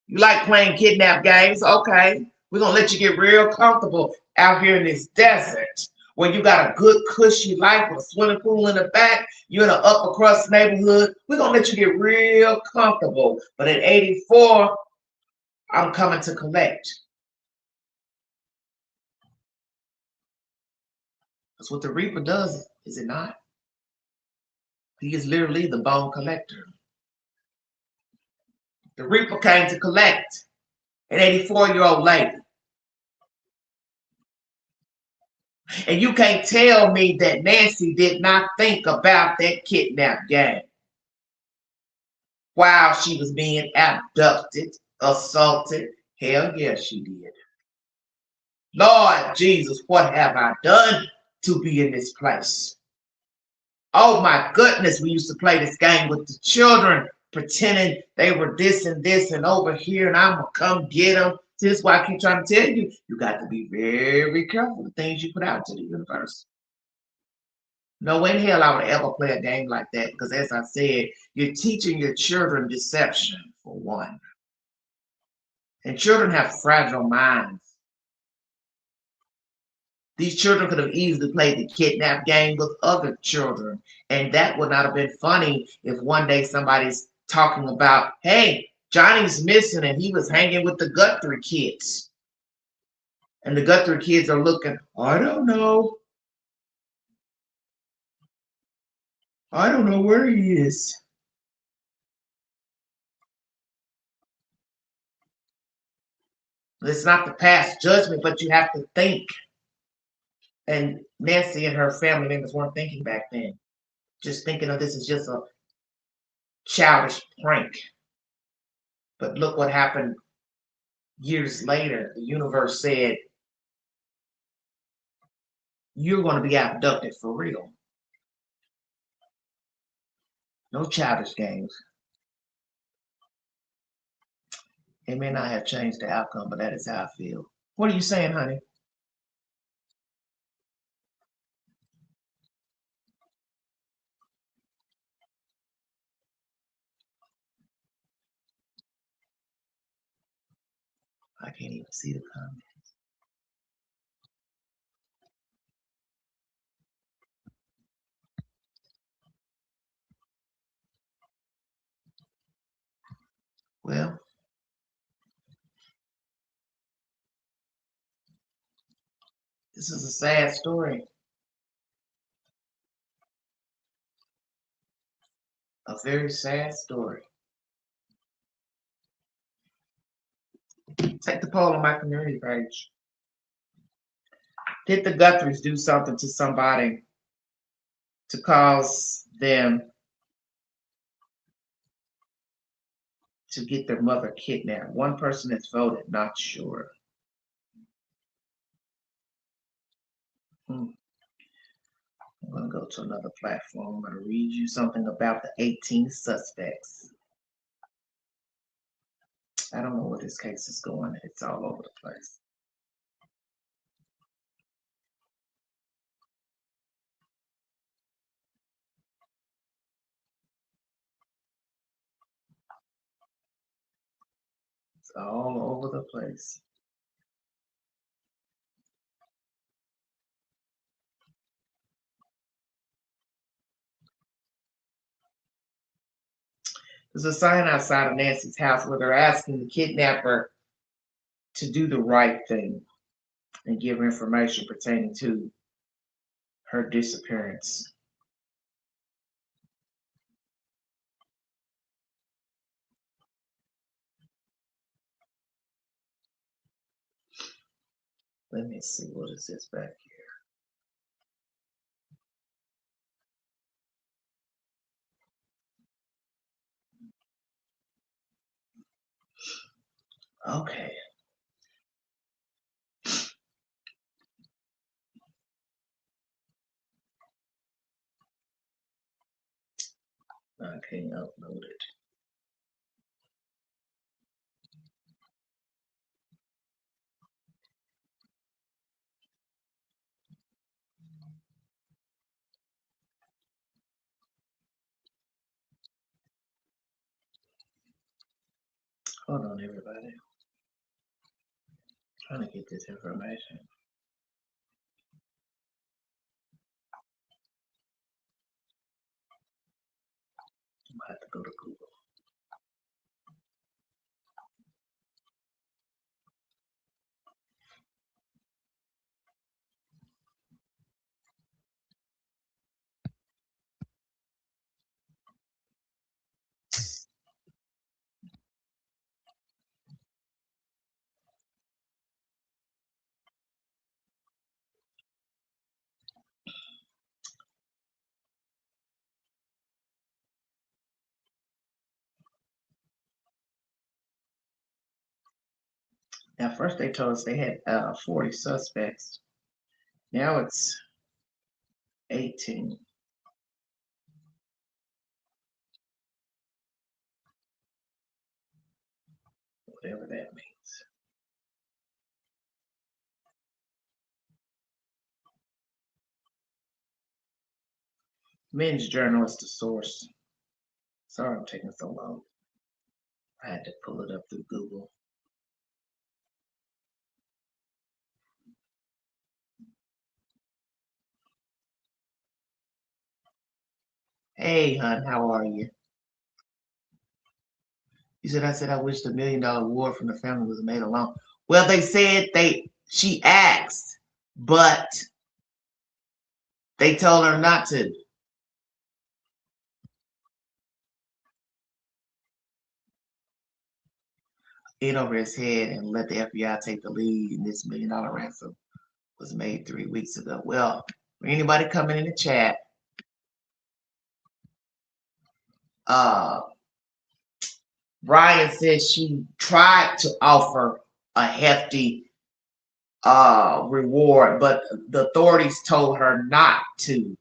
You like playing kidnap games? Okay. We're going to let you get real comfortable out here in this desert where you got a good cushy life with a swimming pool in the back. You're in an upper crust neighborhood. We're going to let you get real comfortable. But at 84, I'm coming to collect. That's what the Reaper does, is it not? He is literally the bone collector. The Reaper came to collect an 84-year-old lady. And you can't tell me that Nancy did not think about that kidnap gang while she was being abducted, assaulted. Hell yeah, she did. Lord Jesus, what have I done to be in this place? Oh my goodness, we used to play this game with the children, pretending they were this and over here, and I'm gonna come get them. This is why I keep trying to tell you, you got to be very careful with things you put out to the universe. No way in hell I would ever play a game like that, because as I said, you're teaching your children deception, for one. And children have fragile minds. These children could have easily played the kidnap game with other children, and that would not have been funny if one day somebody's talking about, hey, Johnny's missing and he was hanging with the Guthrie kids. And the Guthrie kids are looking, I don't know. I don't know where he is. It's not to pass judgment, but you have to think. And Nancy and her family members weren't thinking back then. Just thinking of this as just a childish prank. But look what happened years later. The universe said, you're going to be abducted for real. No childish games. It may not have changed the outcome, but that is how I feel. What are you saying, honey? I can't even see the comment. Well, this is a sad story A very sad story. Take the poll on my community page. Did the Guthries do something to somebody to cause them to get their mother kidnapped? One person has voted, not sure. I'm going to go to another platform. I'm going to read you something about the 18 suspects. I don't know where this case is going. It's all over the place. It's all over the place. There's a sign outside of Nancy's house where they're asking the kidnapper to do the right thing and give information pertaining to her disappearance. Let me see, what is this back here? Okay. I can't upload it. Hold on, everybody. Trying to get this information. I'm gonna have to go to Google. Now, first they told us they had 40 suspects. Now it's 18. Whatever that means. Men's Journal is the source. Sorry I'm taking so long. I had to pull it up through Google. Hey, hon, how are you? You said, I said, I wish the $1 million award from the family was made alone. Well, they said she asked, but they told her not to. In over his head and let the FBI take the lead in this $1 million ransom was made 3 weeks ago. Well, for anybody coming in the chat, Brian says she tried to offer a hefty reward, but the authorities told her not to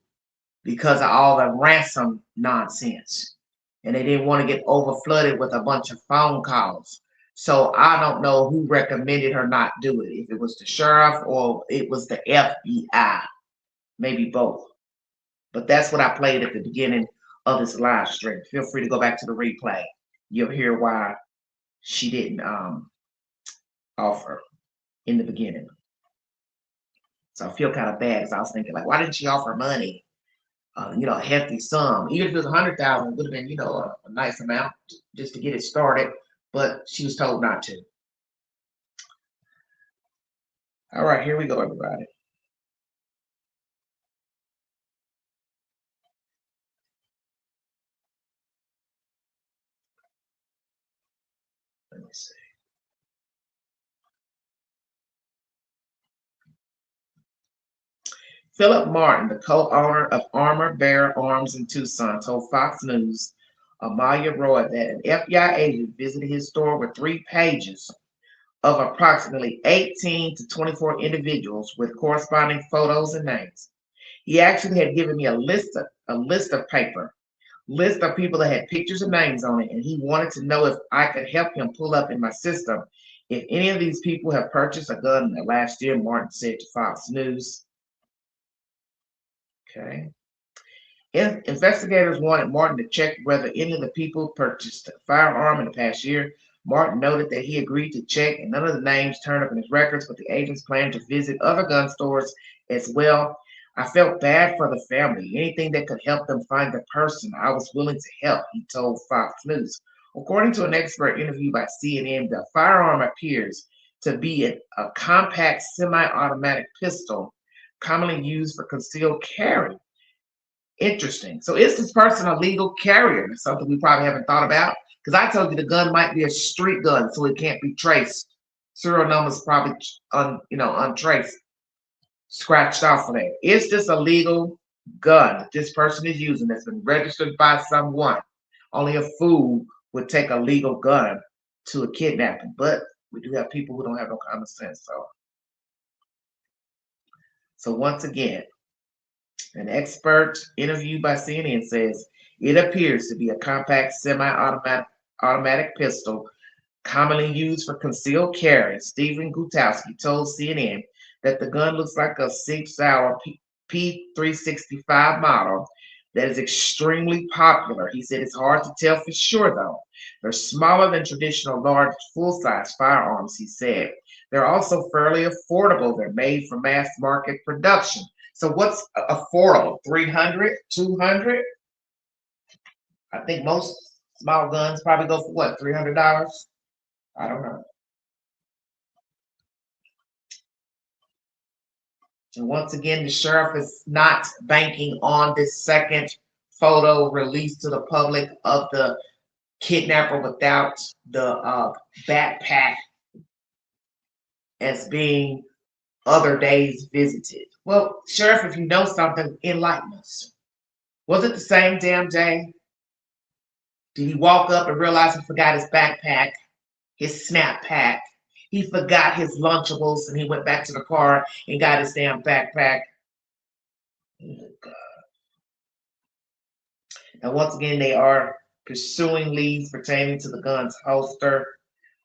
because of all the ransom nonsense. And they didn't want to get over flooded with a bunch of phone calls. So I don't know who recommended her not do it, if it was the sheriff or it was the FBI, maybe both. But that's what I played at the beginning of this live stream. Feel free to go back to the replay. You'll hear why she didn't offer in the beginning. So I feel kind of bad because I was thinking, like, why didn't she offer money? A hefty sum. Even if it was 100,000, it would have been, a nice amount just to get it started. But she was told not to. All right, here we go, everybody. Philip Martin, the co-owner of Armor Bearer Arms in Tucson, told Fox News Amalia Roy that an FBI agent visited his store with 3 pages of approximately 18 to 24 individuals with corresponding photos and names. He actually had given me a list of people that had pictures and names on it, and he wanted to know if I could help him pull up in my system if any of these people have purchased a gun in the last year, Martin said to Fox News. Okay. Investigators wanted Martin to check whether any of the people purchased a firearm in the past year. Martin noted that he agreed to check, and none of the names turned up in his records, but the agents planned to visit other gun stores as well. I felt bad for the family. Anything that could help them find the person, I was willing to help, he told Fox News. According to an expert interview by CNN, the firearm appears to be a compact semi-automatic pistol commonly used for concealed carry. Interesting. So is this person a legal carrier? That's something we probably haven't thought about. Because I told you the gun might be a street gun, so it can't be traced. Serial numbers probably untraced, scratched off of there. Is this a legal gun that this person is using that's been registered by someone? Only a fool would take a legal gun to a kidnapping, but we do have people who don't have no common sense. So once again, an expert interviewed by CNN says it appears to be a compact semi-automatic pistol commonly used for concealed carry. Stephen Guthrie told CNN that the gun looks like a 6-hour P365 model that is extremely popular. He said it's hard to tell for sure, though. They're smaller than traditional large full-size firearms, he said. They're also fairly affordable. They're made for mass market production. So what's affordable? 300, 200? I think most small guns probably go for what, $300? I don't know. And once again, the sheriff is not banking on this second photo released to the public of the kidnapper without the backpack as being other days visited. Well, Sheriff, if you know something, enlighten us. Was it the same damn day? Did he walk up and realize he forgot his backpack, his snap pack? He forgot his Lunchables and he went back to the car and got his damn backpack. Oh, God. And once again, they are pursuing leads pertaining to the gun's holster.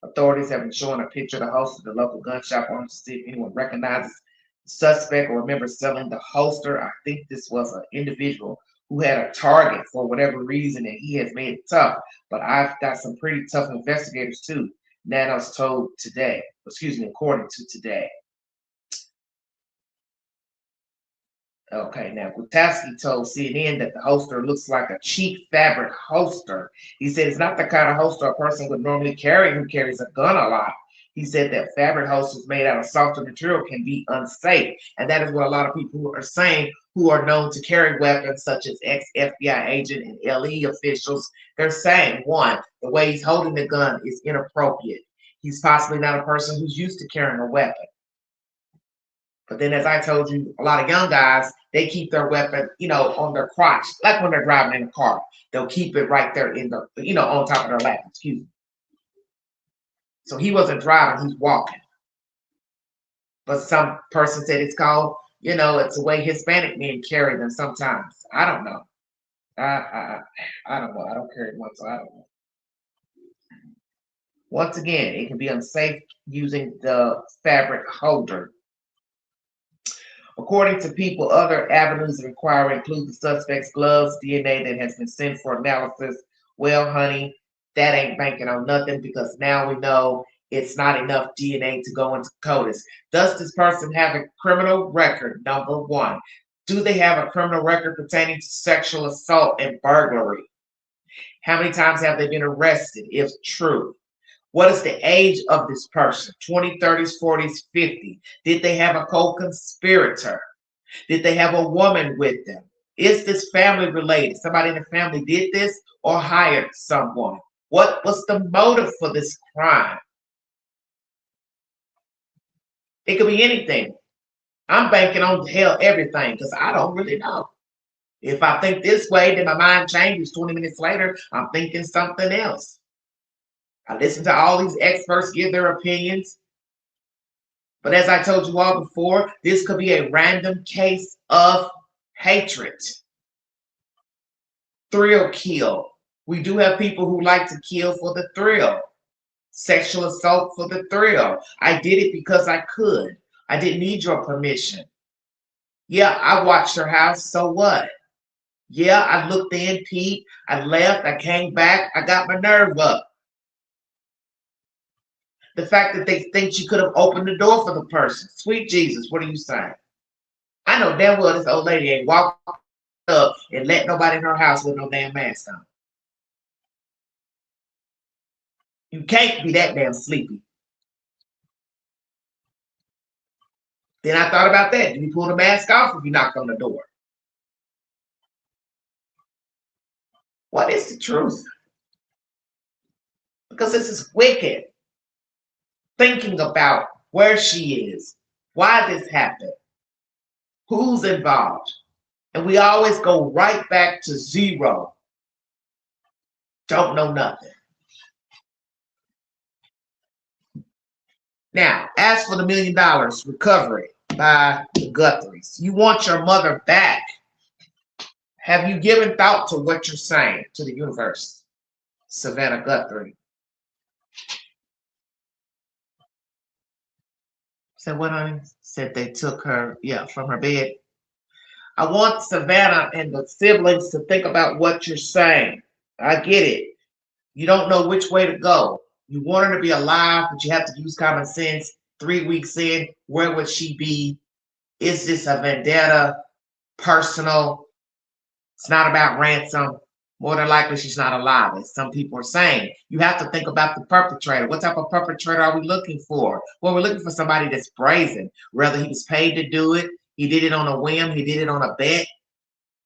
Authorities have been showing a picture of the holster at the local gun shop owner to see if anyone recognizes the suspect or remembers selling the holster. I think this was an individual who had a target for whatever reason, and he has made it tough. But I've got some pretty tough investigators too. Nanos told today, according to today. Okay, now Guthrie told CNN that the holster looks like a cheap fabric holster. He said it's not the kind of holster a person would normally carry who carries a gun a lot. He said that fabric holsters made out of softer material can be unsafe. And that is what a lot of people are saying who are known to carry weapons, such as ex-FBI agent and LE officials. They're saying, one, the way he's holding the gun is inappropriate. He's possibly not a person who's used to carrying a weapon. But then, as I told you, a lot of young guys, they keep their weapon, on their crotch, like when they're driving in a car. They'll keep it right there in the, on top of their lap, excuse me. So he wasn't driving, he's walking. But some person said it's called, it's the way Hispanic men carry them sometimes. I don't know. I don't know. I don't carry one, so I don't know. Once again, it can be unsafe using the fabric holder. According to people, other avenues of inquiry include the suspect's gloves, DNA that has been sent for analysis. Well, honey, that ain't banking on nothing because now we know it's not enough DNA to go into CODIS. Does this person have a criminal record? Number one. Do they have a criminal record pertaining to sexual assault and burglary? How many times have they been arrested, if true? What is the age of this person? 20s, 30s, 40s, 50s. Did they have a co-conspirator? Did they have a woman with them? Is this family related? Somebody in the family did this or hired someone? What was the motive for this crime? It could be anything. I'm banking on hell everything because I don't really know. If I think this way, then my mind changes 20 minutes later. I'm thinking something else. I listen to all these experts give their opinions. But as I told you all before, this could be a random case of hatred. Thrill kill. We do have people who like to kill for the thrill. Sexual assault for the thrill. I did it because I could. I didn't need your permission. Yeah, I watched her house, so what? Yeah, I looked in, peeped, I left, I came back, I got my nerve up. The fact that they think she could have opened the door for the person. Sweet Jesus, what are you saying? I know damn well this old lady ain't walked up and let nobody in her house with no damn mask on. You can't be that damn sleepy. Then I thought about that. Do you pull the mask off if you knocked on the door? What is the truth? Because this is wicked. Thinking about where she is, why this happened, who's involved. And we always go right back to zero. Don't know nothing. Now, as for the $1 million recovery by the Guthries, you want your mother back. Have you given thought to what you're saying to the universe? Savannah Guthrie. Said what, honey? Said they took her, from her bed. I want Savannah and the siblings to think about what you're saying. I get it. You don't know which way to go. You want her to be alive, but you have to use common sense. 3 weeks in, where would she be? Is this a vendetta? Personal? It's not about ransom. More than likely, she's not alive, as some people are saying. You have to think about the perpetrator. What type of perpetrator are we looking for? Well, we're looking for somebody that's brazen. Whether he was paid to do it, he did it on a whim, he did it on a bet.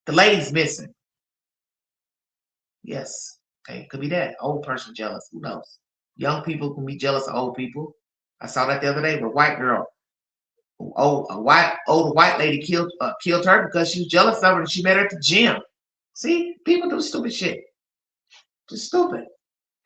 The lady's missing. Yes, okay, it could be that. Old person jealous, who knows? Young people can be jealous of old people. I saw that the other day with a white girl. Older white lady killed her because she was jealous of her and she met her at the gym. See, people do stupid shit. Just stupid.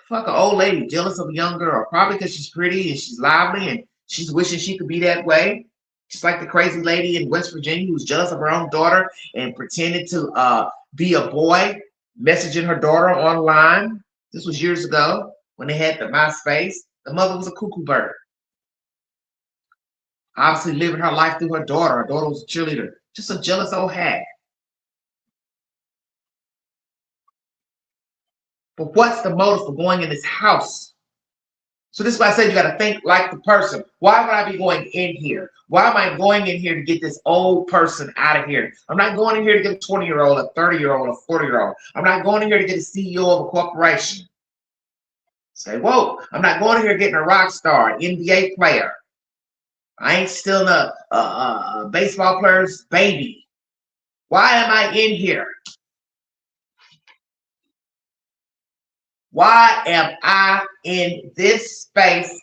Fuck an old lady jealous of a young girl, probably because she's pretty and she's lively and she's wishing she could be that way. Just like the crazy lady in West Virginia who was jealous of her own daughter and pretended to be a boy, messaging her daughter online. This was years ago when they had the MySpace. The mother was a cuckoo bird. Obviously living her life through her daughter. Her daughter was a cheerleader. Just a jealous old hag. But what's the motive for going in this house? So this is why I said you got to think like the person. Why would I be going in here? Why am I going in here to get this old person out of here? I'm not going in here to get a 20-year-old, a 30-year-old, a 40-year-old. I'm not going in here to get a CEO of a corporation. Say, whoa, I'm not going in here getting a rock star, an NBA player. I ain't stealing a baseball player's baby. Why am I in here? Why am I in this space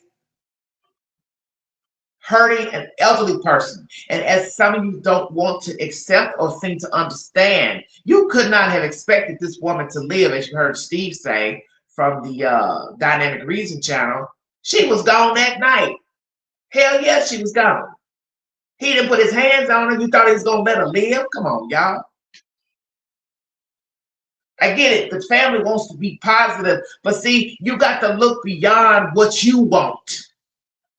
hurting an elderly person? And as some of you don't want to accept or seem to understand, you could not have expected this woman to live, as you heard Steve say from the Dynamic Reason channel. She was gone that night. Hell yeah, she was gone. He didn't put his hands on her. You thought he was going to let her live? Come on, y'all. I get it. The family wants to be positive. But see, you got to look beyond what you want.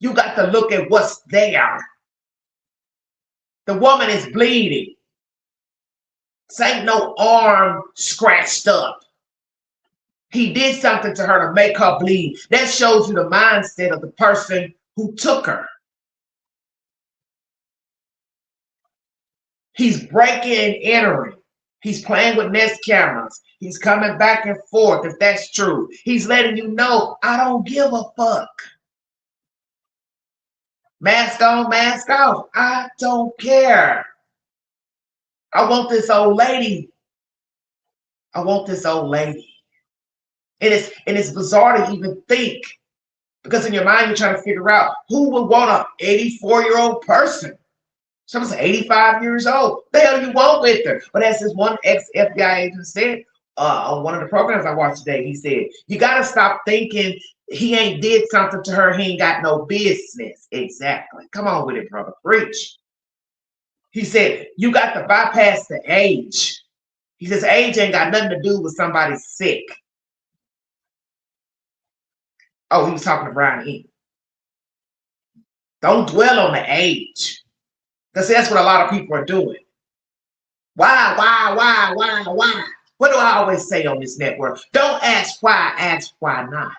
You got to look at what's there. The woman is bleeding. This ain't no arm scratched up. He did something to her to make her bleed. That shows you the mindset of the person who took her. He's breaking and entering. He's playing with Nest cameras. He's coming back and forth, if that's true. He's letting you know, I don't give a fuck. Mask on, mask off. I don't care. I want this old lady. I want this old lady. And it's bizarre to even think, because in your mind you're trying to figure out who would want an 84-year-old person. Someone's 85 years old. The hell you want with her? But as this one ex-FBI agent said on one of the programs I watched today, he said, you got to stop thinking he ain't did something to her. He ain't got no business. Exactly. Come on with it, brother. Preach. He said, you got to bypass the age. He says, age ain't got nothing to do with somebody sick. Oh, he was talking to Brian E. Don't dwell on the age. Because that's what a lot of people are doing. Why? What do I always say on this network? Don't ask why, ask why not.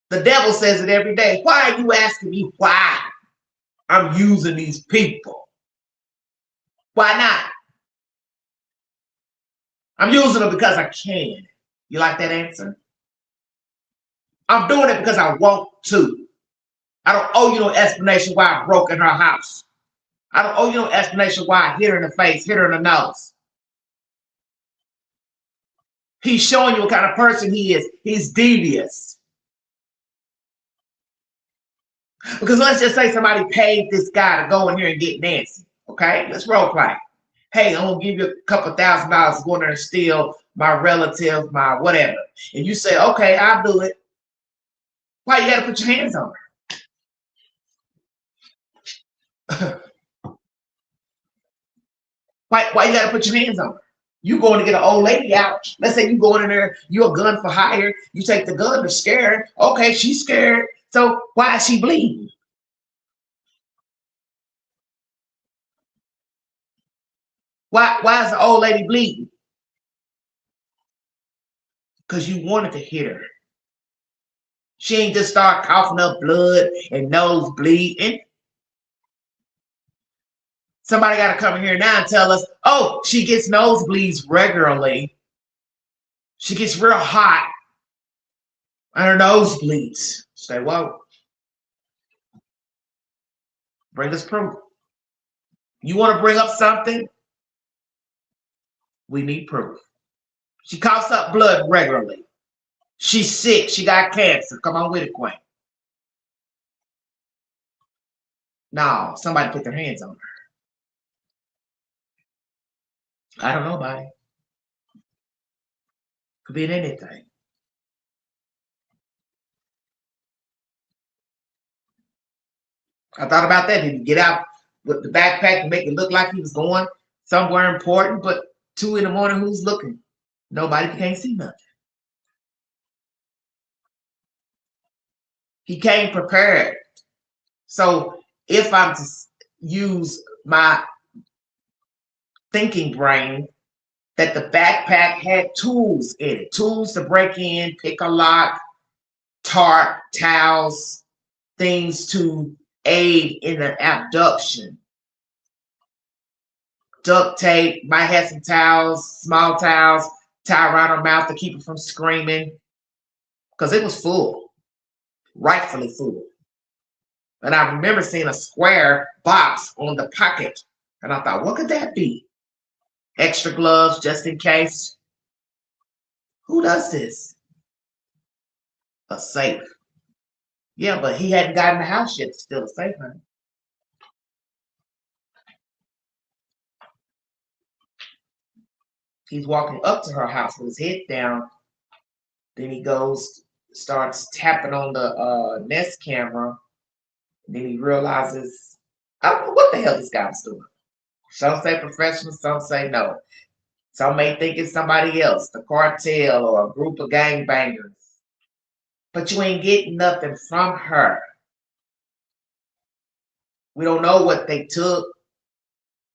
The devil says it every day. Why are you asking me why I'm using these people? Why not? I'm using them because I can. You like that answer? I'm doing it because I want to. I don't owe you no explanation why I broke in her house. I don't owe you no explanation why I hit her in the face, hit her in the nose. He's showing you what kind of person he is. He's devious. Because let's just say somebody paid this guy to go in here and get Nancy. Okay, let's role play. Hey, I'm gonna give you a couple $1,000 to go in there and steal my relative, my whatever. And you say, okay, I'll do it. Why you gotta put your hands on her? Why you gotta put your hands on her? You going to get an old lady out. Let's say you going in there, you're a gun for hire. You take the gun to scare her. Okay, she's scared. So why is she bleeding? Why is the old lady bleeding? Because you wanted to hit her. She ain't just start coughing up blood and nose bleeding. Somebody got to come in here now and tell us, oh, she gets nosebleeds regularly. She gets real hot and her nose bleeds. Say, whoa. Bring us proof. You want to bring up something? We need proof. She coughs up blood regularly. She's sick. She got cancer. Come on with it, Queen. No, somebody put their hands on her. I don't know about it. Could be in anything. I thought about that. Did he get out with the backpack to make it look like he was going somewhere important? But 2 in the morning, who's looking? Nobody, can't see nothing. He came prepared. So if I'm to use my thinking brain, that the backpack had tools in it, tools to break in, pick a lock, tarp, towels, things to aid in an abduction. Duct tape, might have some towels, small towels, tie around her mouth to keep her from screaming, because it was full, rightfully full. And I remember seeing a square box on the pocket, and I thought, what could that be? Extra gloves just in case. Who does this? A safe. Yeah, but he hadn't gotten the house yet to steal a safe, honey. He's walking up to her house with his head down. Then he goes, starts tapping on the Nest camera. Then he realizes, I don't know what the hell this guy was doing. Some say professional, some say no. Some may think it's somebody else, the cartel or a group of gangbangers. But you ain't getting nothing from her. We don't know what they took.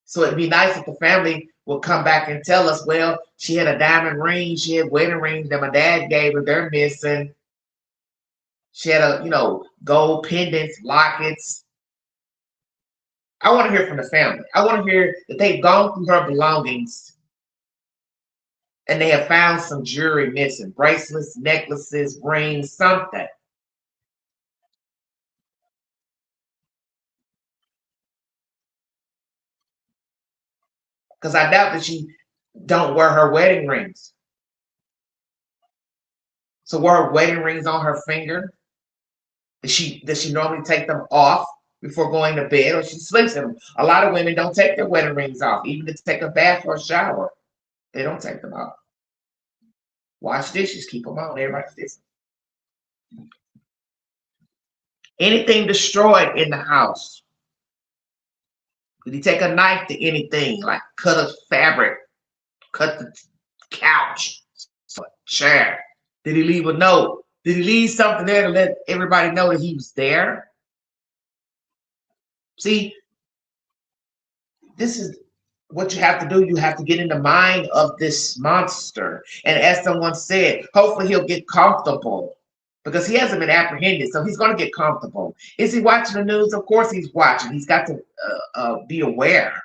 So it'd be nice if the family would come back and tell us, well, she had a diamond ring, she had wedding rings that my dad gave her, they're missing. She had gold pendants, lockets. I want to hear from the family. I want to hear that they've gone through her belongings and they have found some jewelry missing, bracelets, necklaces, rings, something. Because I doubt that she don't wear her wedding rings. So were her wedding rings on her finger? Does she normally take them off before going to bed, or she sleeps in them? A lot of women don't take their wedding rings off, even to take a bath or a shower. They don't take them off. Wash dishes, keep them on. Everybody's different. Anything destroyed in the house. Did he take a knife to anything, like cut a fabric, cut the couch, chair? Did he leave a note? Did he leave something there to let everybody know that he was there? See, this is what you have to do. You have to get in the mind of this monster. And as someone said, hopefully he'll get comfortable because he hasn't been apprehended. So he's going to get comfortable. Is he watching the news? Of course he's watching. He's got to be aware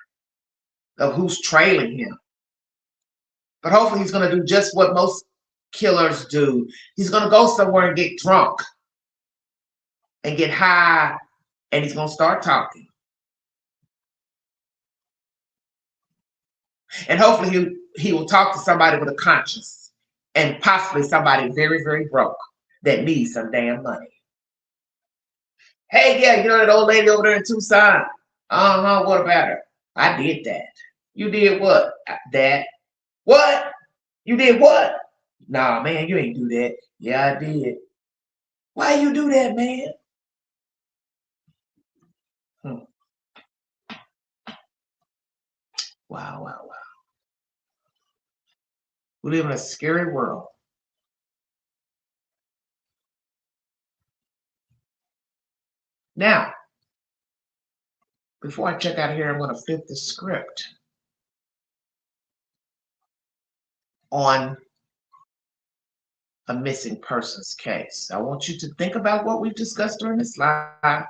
of who's trailing him. But hopefully he's going to do just what most killers do. He's going to go somewhere and get drunk and get high, and he's going to start talking. And hopefully he will talk to somebody with a conscience, and possibly somebody very, very broke that needs some damn money. Hey, yeah, you know that old lady over there in Tucson? What about her? I did that. You did what? That. What? You did what? Nah, man, you ain't do that. Yeah, I did. Why you do that, man? Wow, wow, wow. We live in a scary world. Now, before I check out of here, I'm going to flip the script on a missing persons case. I want you to think about what we've discussed during this live.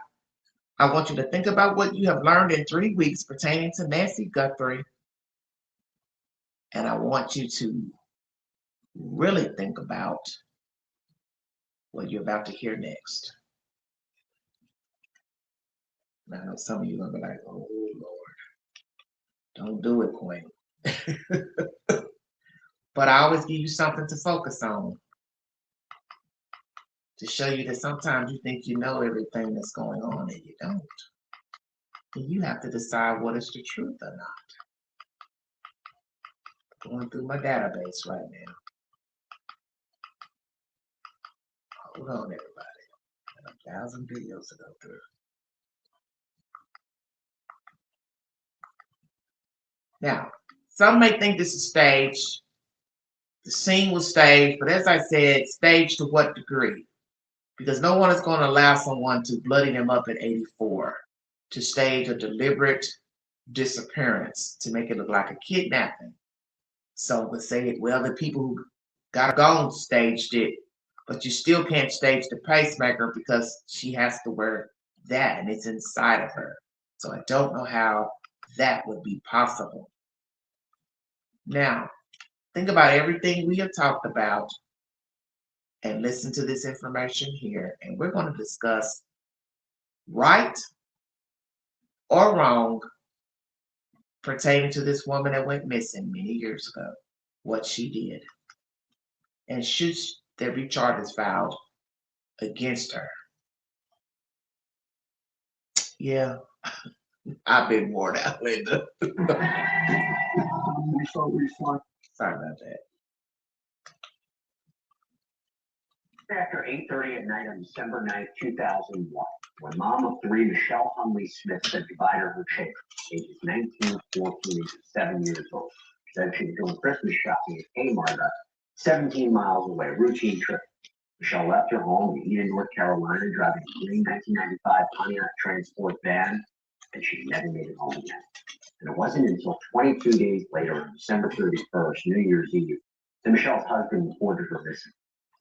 I want you to think about what you have learned in 3 weeks pertaining to Nancy Guthrie. And I want you to really think about what you're about to hear next. And I know some of you are going to be like, oh, Lord, don't do it, Queen. But I always give you something to focus on, to show you that sometimes you think you know everything that's going on and you don't. And you have to decide what is the truth or not. Going through my database right now. Hold on, everybody. I have 1,000 videos to go through. Now, some may think this is staged. The scene was staged, but as I said, staged to what degree? Because no one is going to allow someone to bloody them up at 84 to stage a deliberate disappearance to make it look like a kidnapping. So let's say it, well, the people who got gone staged it, but you still can't stage the pacemaker because she has to wear that and it's inside of her. So I don't know how that would be possible. Now, think about everything we have talked about and listen to this information here. And we're going to discuss right or wrong pertaining to this woman that went missing many years ago, what she did. And should there be charges filed against her? Yeah, I've been worn out, Linda. Sorry about that. After 8:30 at night on December 9th, 2001, when mom of 3, Michelle Hunley Smith, said goodbye to her children, ages 19, 14, and 7 years old. She said she was doing Christmas shopping at Kmart, 17 miles away, routine trip. Michelle left her home in Eden, North Carolina, driving a green 1995 Pontiac Transport van, and she never made it home again. And it wasn't until 22 days later, on December 31st, New Year's Eve, that Michelle's husband reported her missing.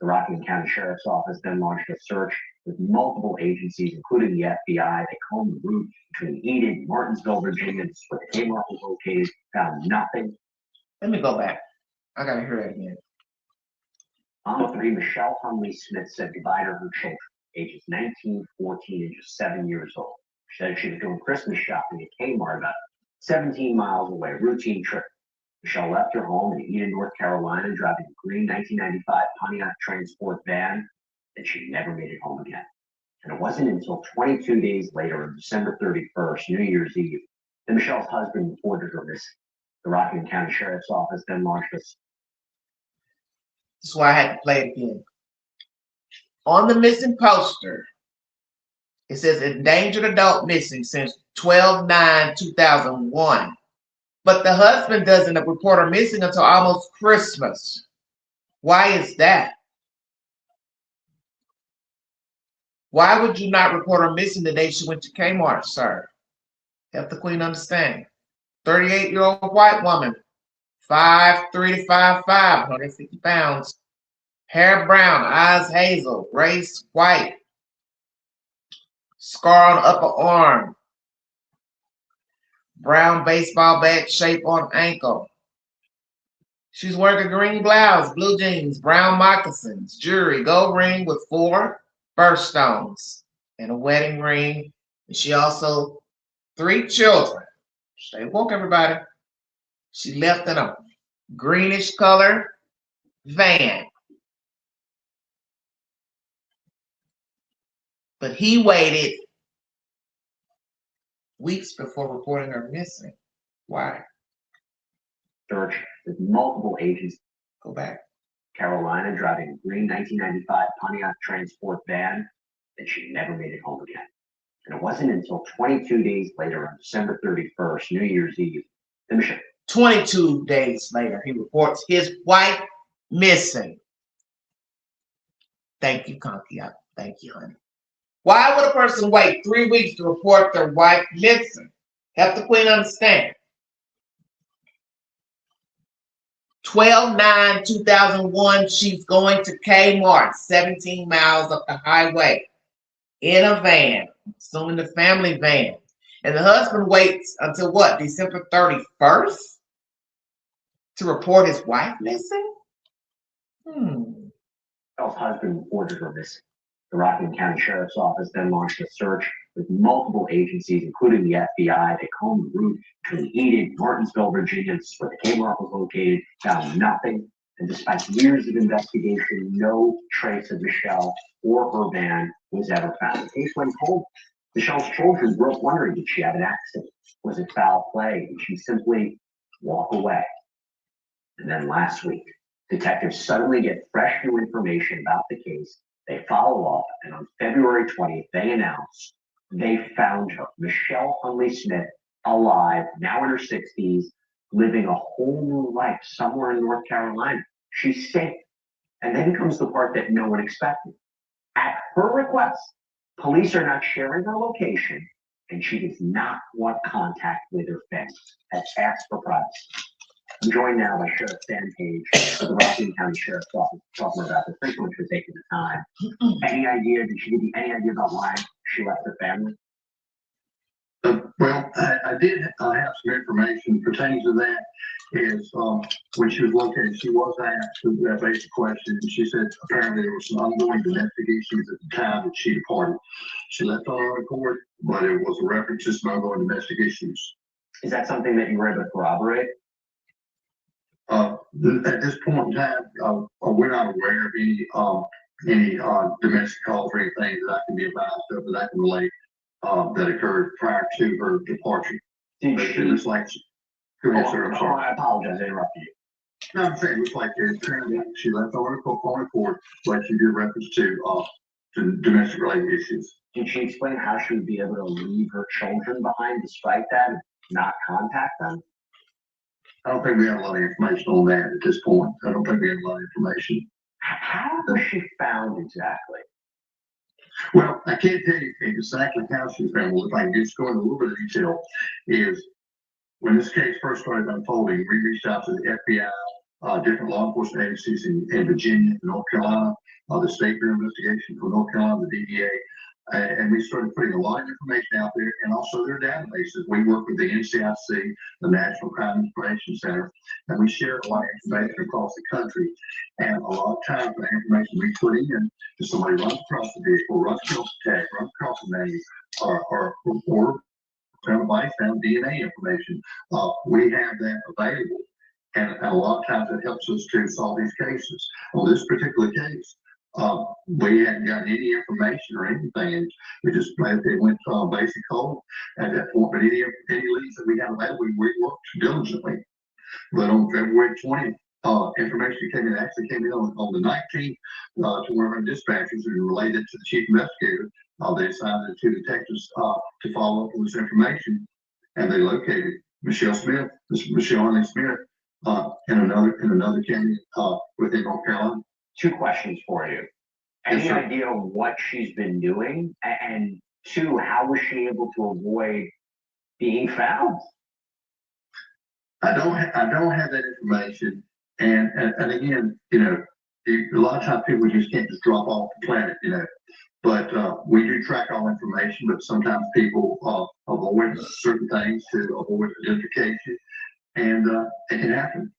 The Rockingham County Sheriff's Office then launched a search with multiple agencies, including the FBI. They combed the route between Eden, Martinsville, Virginia, where the Kmart was located, found nothing. Let me go back. I gotta hear that again. Mom of 3, Michelle Hunley Smith, said goodbye to her children, ages 19, 14, and just 7 years old. She said she was doing Christmas shopping at Kmart, 17 miles away, routine trip. Michelle left her home in Eden, North Carolina, driving a green 1995 Pontiac Transport van, and she never made it home again. And it wasn't until 22 days later, on December 31st, New Year's Eve, that Michelle's husband reported her missing. The Rockingham County Sheriff's Office then launched a... That's why I had to play it again. On the missing poster, it says endangered adult missing since 12/9/2001. But the husband doesn't report her missing until almost Christmas. Why is that? Why would you not report her missing the day she went to Kmart, sir? Help the queen understand. 38-year-old white woman, 5'3" to 5'5", 150 pounds. Hair brown, eyes hazel, race white. Scar on upper arm. Brown baseball bat shape on ankle. She's wearing a green blouse, blue jeans, brown moccasins, jewelry, gold ring with 4 birthstones, and a wedding ring. And she also 3 children. Stay woke, everybody. She left in a greenish color van. But he waited weeks before reporting her missing. Why? Search with multiple agents. Go back. Carolina driving a green 1995 Pontiac Transport van, and she never made it home again. And it wasn't until 22 days later, on December 31st, New Year's Eve, that Michelle... 22 days later, he reports his wife missing. Thank you, Conky. Thank you, honey. Why would a person wait 3 weeks to report their wife missing? Help the queen understand. 12/9/2001, she's going to Kmart, 17 miles up the highway, in a van, assuming the family van. And the husband waits until what, December 31st to report his wife missing? Michelle's husband reported her missing. The Rockingham County Sheriff's Office then launched a search with multiple agencies, including the FBI. They combed the route between Enid, Martinsville, Virginia, where the Kmart was located, found nothing. And despite years of investigation, no trace of Michelle or her van was ever found. The case went cold. Michelle's children grew up wondering, did she have an accident? Was it foul play? Did she simply walk away? And then last week, detectives suddenly get fresh new information about the case. They follow up, and on February 20th, they announce they found her, Michelle Hunley Smith, alive, now in her 60s, living a whole new life somewhere in North Carolina. She's safe. And then comes the part that no one expected. At her request, police are not sharing her location, and she does not want contact with her family. That's asked for privacy. I'm joined now by Sheriff Stan Page of the Rockingham County Sheriff's Office to talk more about this. Thanks so much for taking the time. Any idea, did she give you any idea about why she left her family? Well, I did have some information pertaining to that. Is when she was located, she was asked that basic question, and she said apparently there was some ongoing domestic issues at the time that she departed. She left on her own accord, but it was a reference to some ongoing domestic issues. Is that something that you were able to corroborate? At this point in time, we're not aware of any domestic calls or anything that I can be advised of that I can relate that occurred prior to her departure. Did But she? it looks like go ahead, sir. I'm sorry. I apologize, I interrupted you. No, I'm saying it looks like apparently she left on her accord, but she did reference to domestic related issues. Did she explain how she would be able to leave her children behind despite that and not contact them? I don't think we have a lot of information on that at this point. I don't think we have a lot of information. How was she found exactly? Well, I can't tell you exactly how she was found. Well, if I can just go into a little bit of detail, is when this case first started unfolding, we reached out to the FBI, different law enforcement agencies in Virginia and North Carolina, the State Bureau of Investigation for North Carolina, the DEA, and we started putting a lot of information out there, and also their databases. We work with the NCIC, the National Crime Information Center, and we share a lot of information across the country. And a lot of times the information we put in, if somebody runs across the vehicle, runs across the tag, runs across the name, or found a body, found DNA information, we have that available. And a lot of times it helps us to solve these cases. On this particular case, We hadn't gotten any information or anything, and we just they went basic hold at that point. But any leads that we had available, we worked diligently. But on February 20th, information actually came in on the 19th to one of our dispatchers who relayed it to the chief investigator. They assigned it to detectives to follow up on this information, and they located Michelle Smith, Michelle Annie Smith, in another county within North Carolina. Two questions for you. Any Yes, sir. idea what she's been doing? And two, how was she able to avoid being found? I don't have that information, and again, you know, a lot of times people just can't just drop off the planet, you know. But we do track all information, but sometimes people avoid certain things to avoid identification, and it can happen.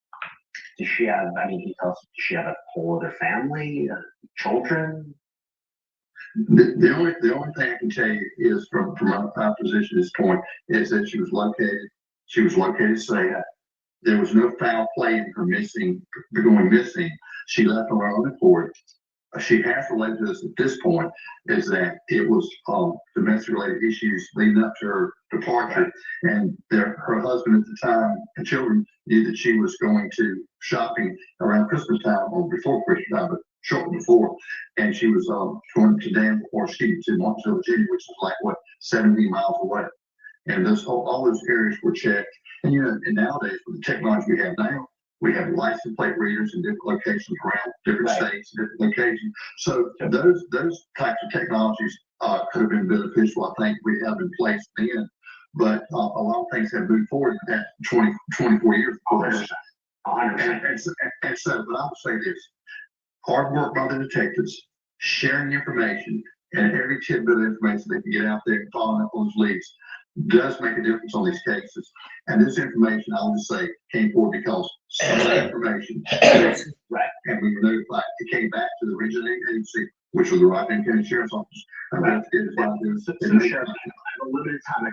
Does she have, I mean, can you tell us, does she have a whole other family, children? The only thing I can tell you is from our position at this point is that she was located safe. There was no foul play in her going missing. She left on her own accord. She has related to us at this point is that it was domestic related issues leading up to her departure, and her husband at the time and children knew that she was going to shopping around Christmas time or before Christmas time, but shortly before, and she was going to Martinsville, Virginia, which is like 70 miles away. And all those areas were checked. And you know, and nowadays with the technology we have now, we have license plate readers in different locations around different states, different locations. So those types of technologies could have been beneficial. I think we have in place then, but a lot of things have moved forward in that 24 years. Of course. 100%. And so, but I will say this: hard work by the detectives, sharing information, and every tidbit of information they can get out there and following up on those leads does make a difference on these cases. And this information, I would say, came forward because some of the information, Right. and we were notified. It came back to the originating agency, which was the Rockland County Sheriff's Office. Right. So Sheriff, I have a limited time. I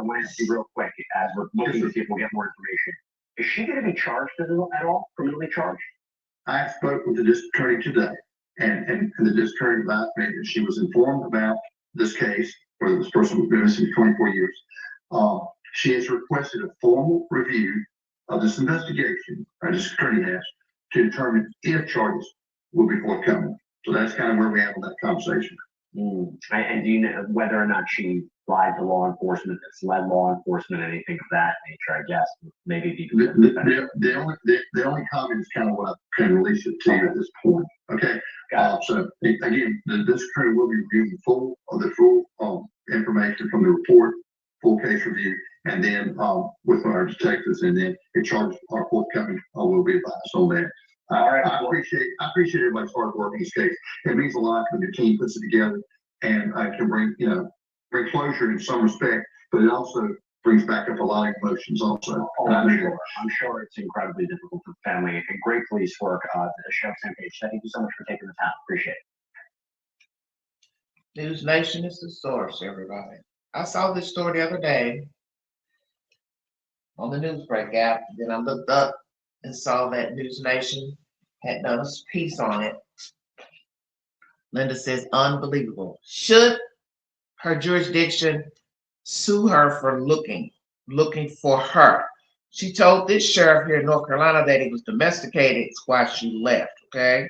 want to ask you real quick as we're looking to see if we'll get more information. Is she going to be charged at all, criminally charged? I spoke with the district attorney today, and the district attorney advised me that she was informed about this case, where this person was been missing 24 years. She has requested a formal review of this investigation, our district attorney has, to determine if charges will be forthcoming. So that's kind of where we are in that conversation. And do you know whether or not she lied to law enforcement, misled law enforcement, anything of that nature? I guess maybe the only comment is kind of what I can release it to you at this point. Okay. So again, the district attorney will be reviewing the full information from the report, full case review, and then with our detectives, and then if charges are forthcoming, will be advised on that. I appreciate everybody's hard work in this case. It means a lot when your team puts it together, and I can bring closure in some respect, but it also brings back up a lot of emotions also. I'm sure it's incredibly difficult for the family, and great police work. Sheriff Sampage, thank you so much for taking the time. Appreciate it. News Nation is the source, everybody. I saw this story the other day on the Newsbreak app. Then I looked up and saw that News Nation had done a piece on it. Linda says, unbelievable. Should her jurisdiction sue her for looking for her? She told this sheriff here in North Carolina that he was domesticated while she left, okay?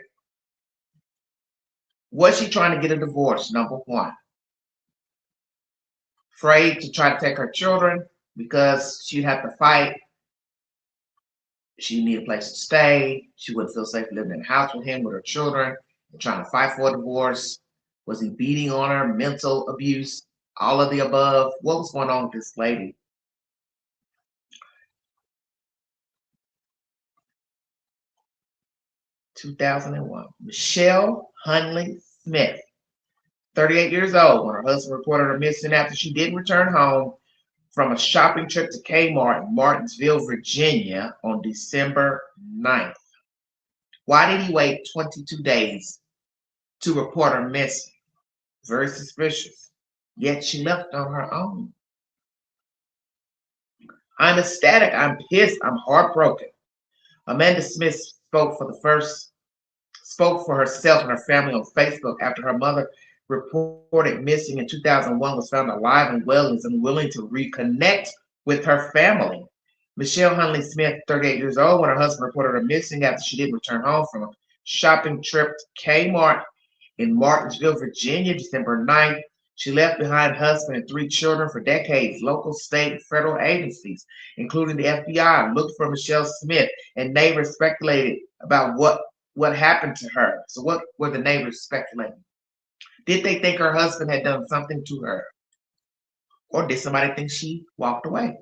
Was she trying to get a divorce, number one? Afraid to try to take her children because she'd have to fight. She need a place to stay. She wouldn't feel safe living in the house with him, with her children, and trying to fight for a divorce. Was he beating on her, mental abuse, all of the above? What was going on with this lady? (2001) Michelle Hunley Smith, 38 years old, when her husband reported her missing after she didn't return home from a shopping trip to Kmart in Martinsville, Virginia on December 9th. Why did he wait 22 days to report her missing? Very suspicious. Yet she left on her own. I'm ecstatic. I'm pissed. I'm heartbroken. Amanda Smith spoke for the first spoke for herself and her family on Facebook after her mother reported missing in 2001 was found alive and well and is unwilling to reconnect with her family. Michelle Hunley Smith, 38 years old, when her husband reported her missing after she didn't return home from a shopping trip to Kmart in Martinsville, Virginia, December 9th. She left behind her husband and 3 children for decades. Local, state, and federal agencies, including the FBI, looked for Michelle Smith, and neighbors speculated about what happened to her. So what were the neighbors speculating? Did they think her husband had done something to her? Or did somebody think she walked away?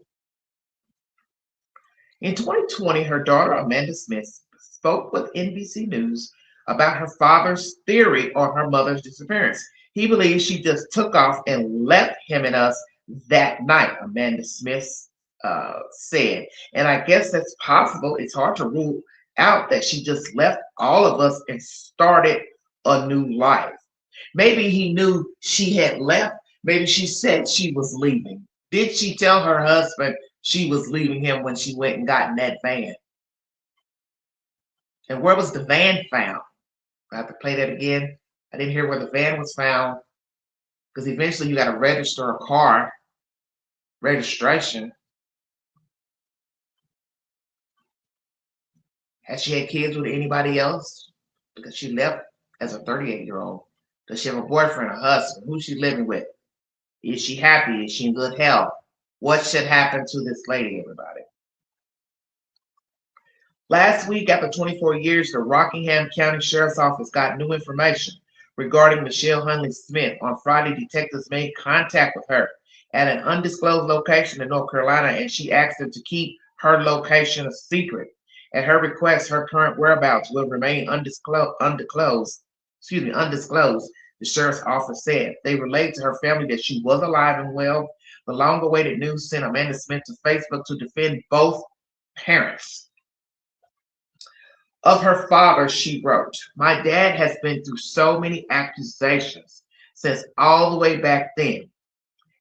In 2020, her daughter, Amanda Smith, spoke with NBC News about her father's theory on her mother's disappearance. He believes she just took off and left him and us that night, Amanda Smith said. And I guess that's possible. It's hard to rule out that she just left all of us and started a new life. Maybe he knew she had left. Maybe she said she was leaving. Did she tell her husband she was leaving him when she went and got in that van? And where was the van found? I have to play that again. I didn't hear where the van was found, because eventually you got to register a car, registration. Has she had kids with anybody else? Because she left as a 38-year-old. Does she have a boyfriend, a husband? Who's she living with? Is she happy? Is she in good health? What should happen to this lady, everybody? Last week, after 24 years, the Rockingham County Sheriff's Office got new information regarding Michelle Hunley Smith. On Friday, detectives made contact with her at an undisclosed location in North Carolina, and she asked them to keep her location a secret. At her request, her current whereabouts will remain undisclosed. The sheriff's office said. They relayed to her family that she was alive and well. The long-awaited news sent Amanda Smith to Facebook to defend both parents. Of her father, she wrote, "My dad has been through so many accusations since all the way back then.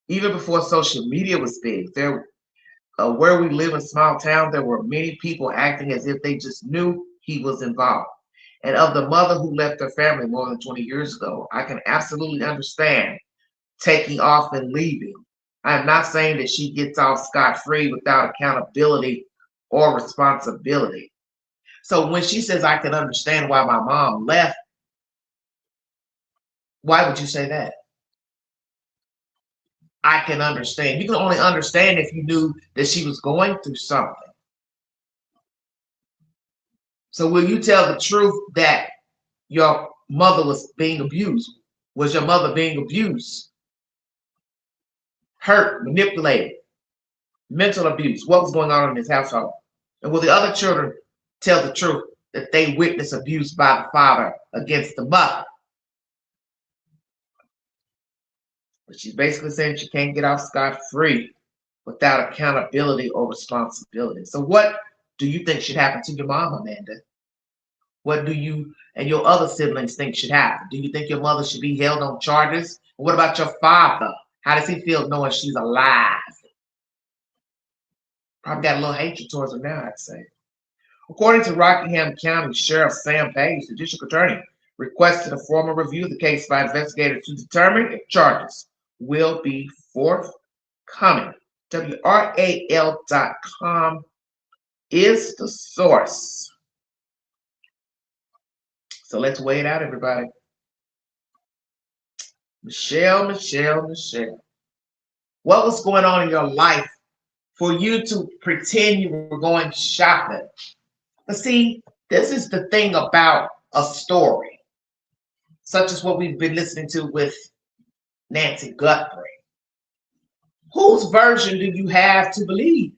Even before social media was big, where we live in a small town, there were many people acting as if they just knew he was involved. And of the mother who left her family more than 20 years ago, I can absolutely understand taking off and leaving. I am not saying that she gets off scot-free without accountability or responsibility." So when she says, "I can understand why my mom left," why would you say that? I can understand. You can only understand if you knew that she was going through something. So will you tell the truth that your mother was being abused? Was your mother being abused? Hurt, manipulated, mental abuse? What was going on in this household? And will the other children tell the truth that they witnessed abuse by the father against the mother? But she's basically saying she can't get off scot-free without accountability or responsibility. So what do you think should happen to your mom, Amanda? What do you and your other siblings think should happen? Do you think your mother should be held on charges? What about your father? How does he feel knowing she's alive? Probably got a little hatred towards her now, I'd say. According to Rockingham County Sheriff Sam Page, the district attorney requested a formal review of the case by investigators to determine if charges will be forthcoming. WRAL.com is the source. So let's weigh it out, everybody. Michelle. What was going on in your life for you to pretend you were going shopping? But see, this is the thing about a story, such as what we've been listening to with Nancy Guthrie. Whose version do you have to believe?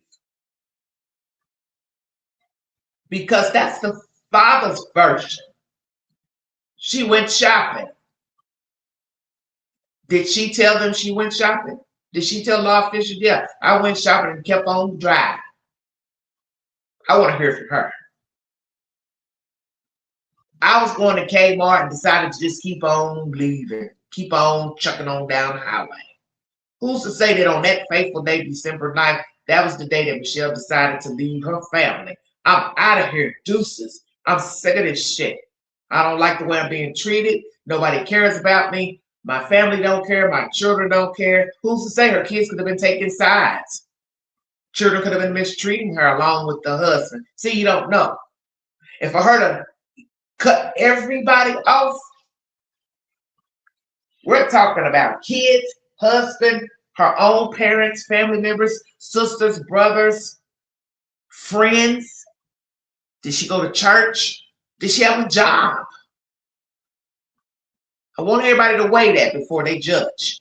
Because that's the father's version. She went shopping. Did she tell them she went shopping? Did she tell law officials, yeah, I went shopping and kept on driving? I want to hear from her. I was going to Kmart and decided to just keep on leaving, keep on chucking on down the highway. Who's to say that on that fateful day, December 9th, that was the day that Michelle decided to leave her family? I'm out of here, deuces. I'm sick of this shit. I don't like the way I'm being treated. Nobody cares about me. My family don't care. My children don't care. Who's to say her kids could have been taking sides? Children could have been mistreating her along with the husband. See, you don't know. And for her to cut everybody off, we're talking about kids, husband, her own parents, family members, sisters, brothers, friends. Did she go to church? Did she have a job? I want everybody to weigh that before they judge.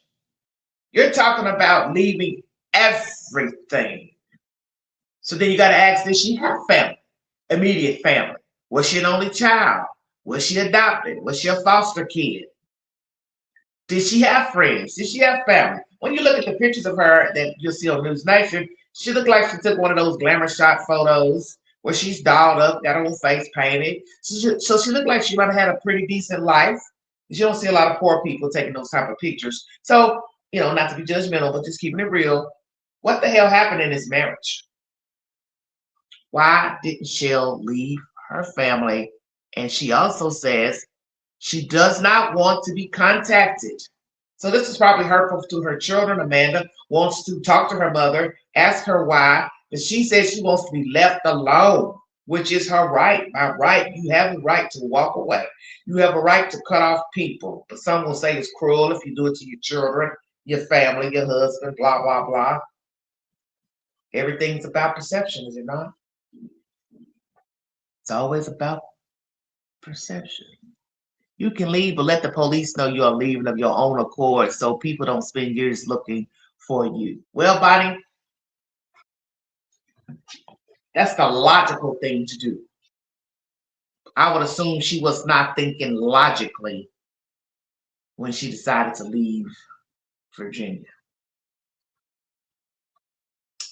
You're talking about leaving everything. So then you got to ask, did she have family? Immediate family. Was she an only child? Was she adopted? Was she a foster kid? Did she have friends? Did she have family? When you look at the pictures of her that you'll see on News Nation, she looked like she took one of those glamour shot photos where she's dolled up, got her little face painted. So she looked like she might have had a pretty decent life. You don't see a lot of poor people taking those type of pictures. So, not to be judgmental, but just keeping it real. What the hell happened in this marriage? Why didn't Shell leave her family? And she also says she does not want to be contacted. So this is probably hurtful to her children. Amanda wants to talk to her mother, ask her why, but she says she wants to be left alone, which is her right. By right, you have the right to walk away. You have a right to cut off people. But some will say it's cruel if you do it to your children, your family, your husband, blah, blah, blah. Everything's about perception, is it not? It's always about perception. You can leave, but let the police know you are leaving of your own accord so people don't spend years looking for you. Well, Bonnie, that's the logical thing to do. I would assume she was not thinking logically when she decided to leave Virginia.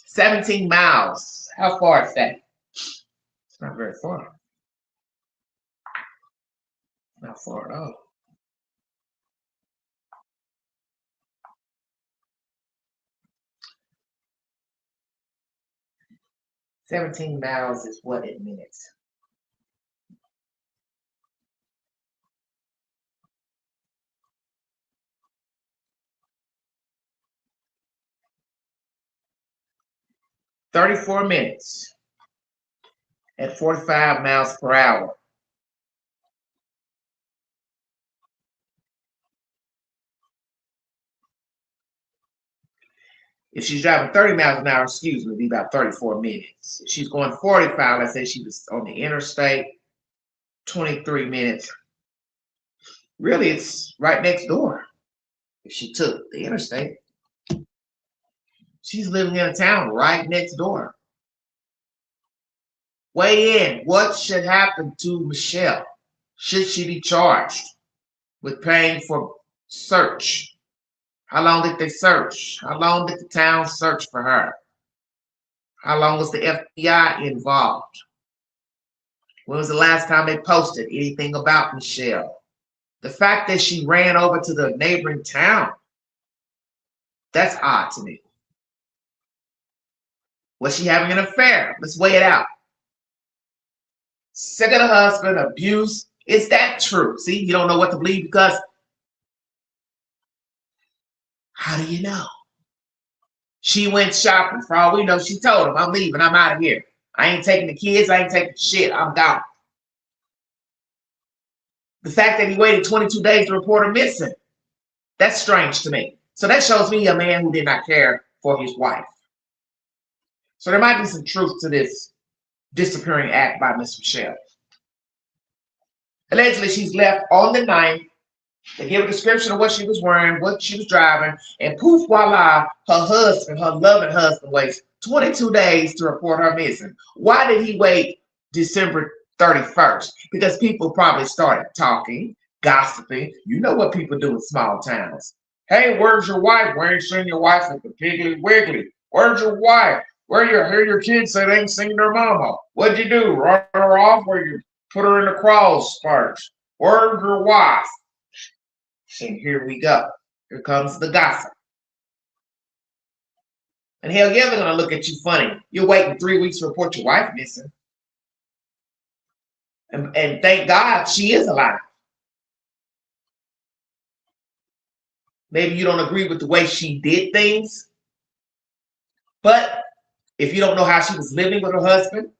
17 miles. How far is that? It's not very far. Not far at all. "17 miles is what in minutes?" "34 minutes at 45 miles per hour. If she's driving 30 miles an hour, it'd be about 34 minutes. If she's going 45, let's say she was on the interstate, 23 minutes. Really, it's right next door. If she took the interstate, she's living in a town right next door. Weigh in. What should happen to Michelle? Should she be charged with paying for search? How long did they search? How long did the town search for her? How long was the FBI involved? When was the last time they posted anything about Michelle? The fact that she ran over to the neighboring town, that's odd to me. Was she having an affair? Let's weigh it out. Sick of the husband, abuse. Is that true? See, you don't know what to believe because how do you know? She went shopping. For all we know, she told him, I'm leaving. I'm out of here. I ain't taking the kids. I ain't taking shit. I'm gone. The fact that he waited 22 days to report her missing, that's strange to me. So that shows me a man who did not care for his wife. So there might be some truth to this disappearing act by Miss Michelle. Allegedly, she's left on the 9th. They give a description of what she was wearing, what she was driving, and poof, voila, her husband, her loving husband, waits 22 days to report her missing. Why did he wait December 31st? Because people probably started talking, gossiping. You know what people do in small towns. Hey, where's your wife? We ain't seen your wife at the Piggly Wiggly. Where's your wife? Where you hear your kids say they ain't seen their mama? What'd you do? Run her off or you put her in the crawl space? Where's your wife? And here we go. Here comes the gossip. And hell yeah, they're gonna look at you funny. You're waiting 3 weeks to report your wife missing. And thank God she is alive. Maybe you don't agree with the way she did things, but if you don't know how she was living with her husband,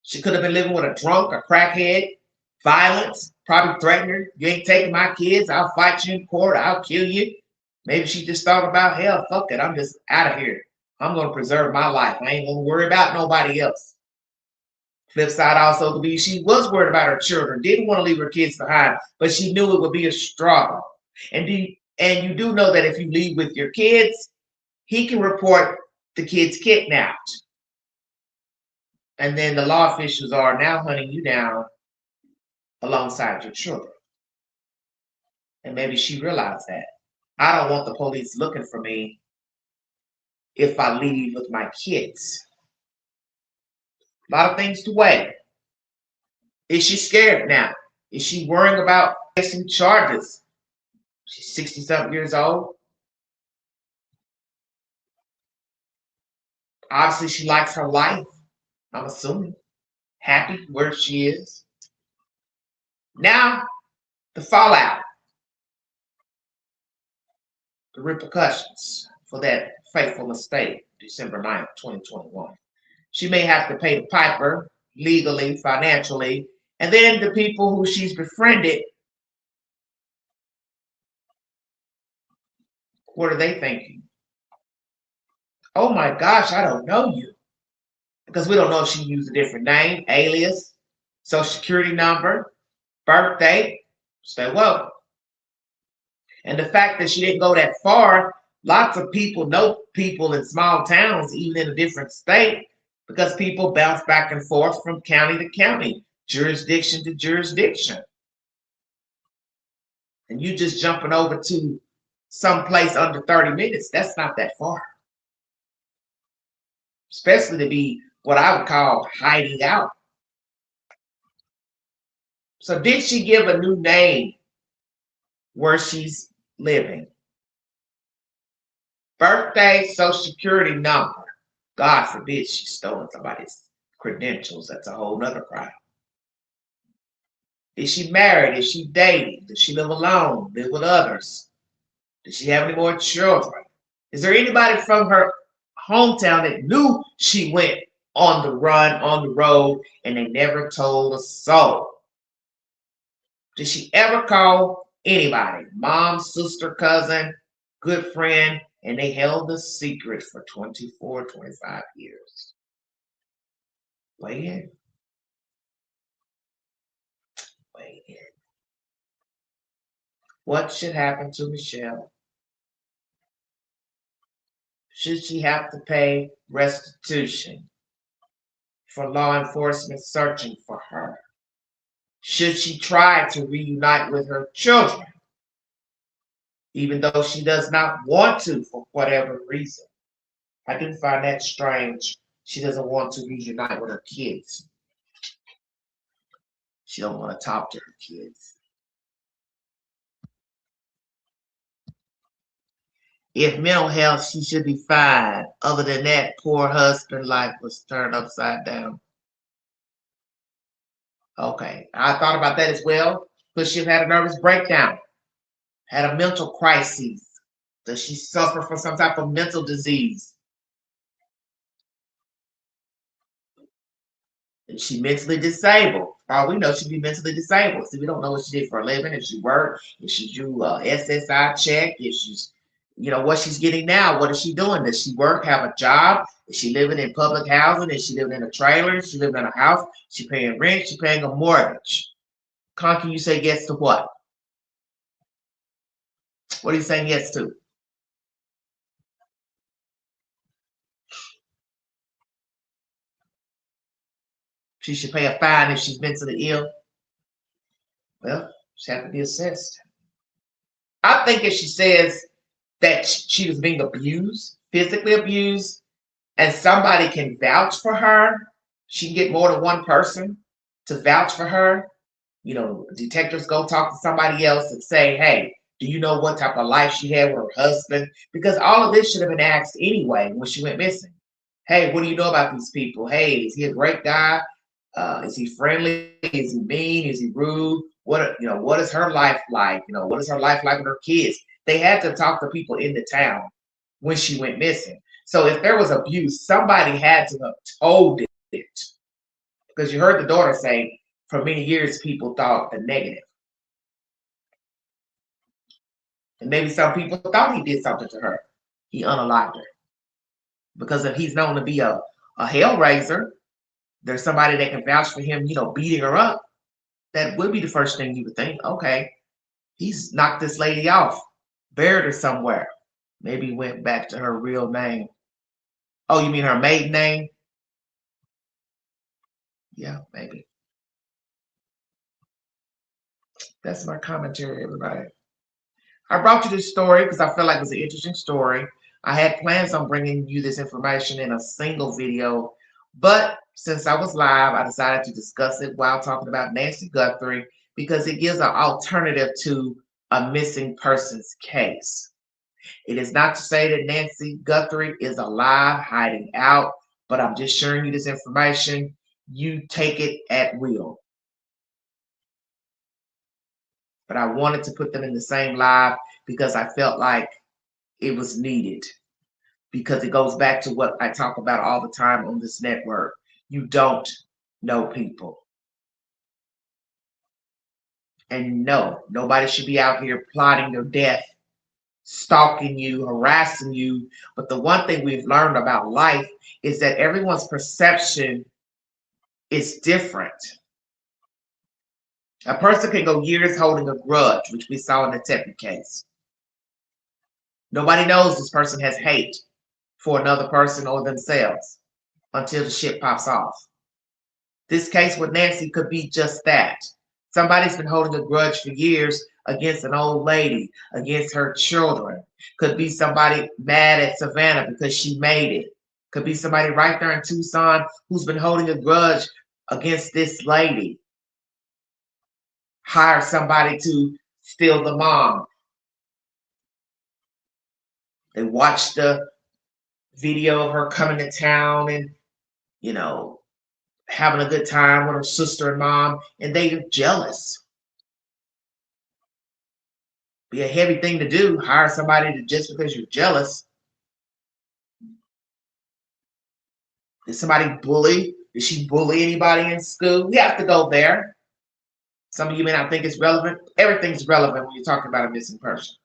she could have been living with a drunk, a crackhead, violence, probably threatened her. You ain't taking my kids, I'll fight you in court, I'll kill you. Maybe she just thought about, hell, fuck it, I'm just out of here. I'm going to preserve my life. I ain't going to worry about nobody else. Flip side also could be she was worried about her children, didn't want to leave her kids behind, but she knew it would be a struggle. And you do know that if you leave with your kids, he can report the kids kidnapped. And then the law officials are now hunting you down alongside your children. And maybe she realized that. I don't want the police looking for me if I leave with my kids. A lot of things to weigh. Is she scared now? Is she worrying about facing charges? She's 60-something years old. Obviously, she likes her life. I'm assuming. Happy where she is. Now, the fallout. The repercussions for that fateful mistake, December 9th, 2021. She may have to pay the piper legally, financially, and then the people who she's befriended, what are they thinking? Oh my gosh, I don't know you. Because we don't know if she used a different name, alias, social security number, birthday, stay woke. And the fact that she didn't go that far, lots of people know people in small towns, even in a different state, because people bounce back and forth from county to county, jurisdiction to jurisdiction. And you just jumping over to some place under 30 minutes, that's not that far. Especially to be what I would call hiding out. So did she give a new name where she's living? Birthday, social security number. God forbid she's stolen somebody's credentials. That's a whole nother crime. Is she married? Is she dating? Does she live alone? Live with others? Does she have any more children? Is there anybody from her hometown that knew she went on the run, on the road, and they never told a soul? Did she ever call anybody? Mom, sister, cousin, good friend, and they held the secret for 24, 25 years. Weigh in. Weigh in. What should happen to Michelle? Should she have to pay restitution for law enforcement searching for her? Should she try to reunite with her children, even though she does not want to for whatever reason? I do find that strange. She doesn't want to reunite with her kids. She don't want to talk to her kids. If mental health, she should be fine. Other than that, poor husband life was turned upside down. Okay, I thought about that as well, but she had a nervous breakdown, had a mental crisis. Does she suffer from some type of mental disease? Is she mentally disabled? Oh, we know she'd be mentally disabled. See, we don't know what she did for a living, if she worked, if she drew SSI check, if she's, what she's getting now. What is she doing? Does she work, have a job? Is she living in public housing? Is she living in a trailer? Is she living in a house? Is she paying rent? Is she paying a mortgage? Con, you say yes to what? What are you saying yes to? She should pay a fine if she's mentally ill. Well, she has to be assessed. I think if she says that she was being abused, physically abused, and somebody can vouch for her, she can get more than one person to vouch for her. Detectives go talk to somebody else and say, hey, do you know what type of life she had with her husband? Because all of this should have been asked anyway when she went missing. Hey, what do you know about these people? Hey, is he a great guy? Is he friendly? Is he mean? Is he rude? What is her life like? What is her life like with her kids? They had to talk to people in the town when she went missing. So if there was abuse, somebody had to have told it. Because you heard the daughter say, for many years, people thought the negative. And maybe some people thought he did something to her. He unalived her. Because if he's known to be a hellraiser, there's somebody that can vouch for him, beating her up. That would be the first thing you would think. Okay, he's knocked this lady off, buried her somewhere. Maybe went back to her real name. Oh, you mean her maiden name? Yeah, maybe. That's my commentary, everybody. I brought you this story because I felt like it was an interesting story. I had plans on bringing you this information in a single video, but since I was live, I decided to discuss it while talking about Nancy Guthrie because it gives an alternative to a missing persons case. It is not to say that Nancy Guthrie is alive, hiding out, but I'm just sharing you this information. You take it at will. But I wanted to put them in the same live because I felt like it was needed. Because it goes back to what I talk about all the time on this network. You don't know people. And no, nobody should be out here plotting your death, stalking you, harassing you. But the one thing we've learned about life is that everyone's perception is different. A person can go years holding a grudge, which we saw in the Tepe case. Nobody knows this person has hate for another person or themselves until the shit pops off. This case with Nancy could be just that. Somebody's been holding a grudge for years against an old lady, against her children. Could be somebody mad at Savannah because she made it. Could be somebody right there in Tucson who's been holding a grudge against this lady. Hire somebody to steal the mom. They watch the video of her coming to town and, having a good time with her sister and mom, and they're jealous. Be a heavy thing to do, hire somebody to just because you're jealous. Did somebody bully? Did she bully anybody in school? We have to go there. Some of you may not think it's relevant. Everything's relevant when you're talking about a missing person.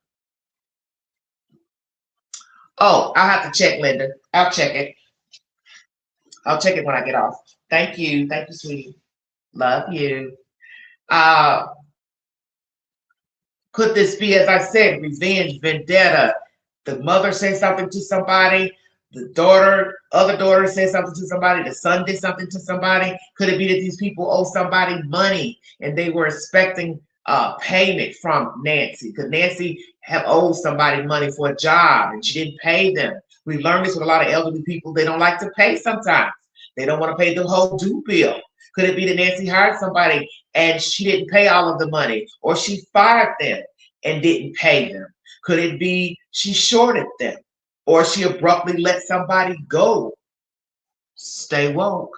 Oh, I'll have to check, Linda. I'll check it. I'll check it when I get off. Thank you. Thank you, sweetie. Love you. Could this be, as I said, revenge, vendetta? The mother said something to somebody, the other daughter said something to somebody, the son did something to somebody. Could it be that these people owe somebody money and they were expecting payment from Nancy? Could Nancy have owed somebody money for a job and she didn't pay them? We learned this with a lot of elderly people. They don't like to pay sometimes. They don't want to pay the whole due bill. Could it be that Nancy hired somebody and she didn't pay all of the money, or she fired them and didn't pay them? Could it be she shorted them, or she abruptly let somebody go? Stay woke.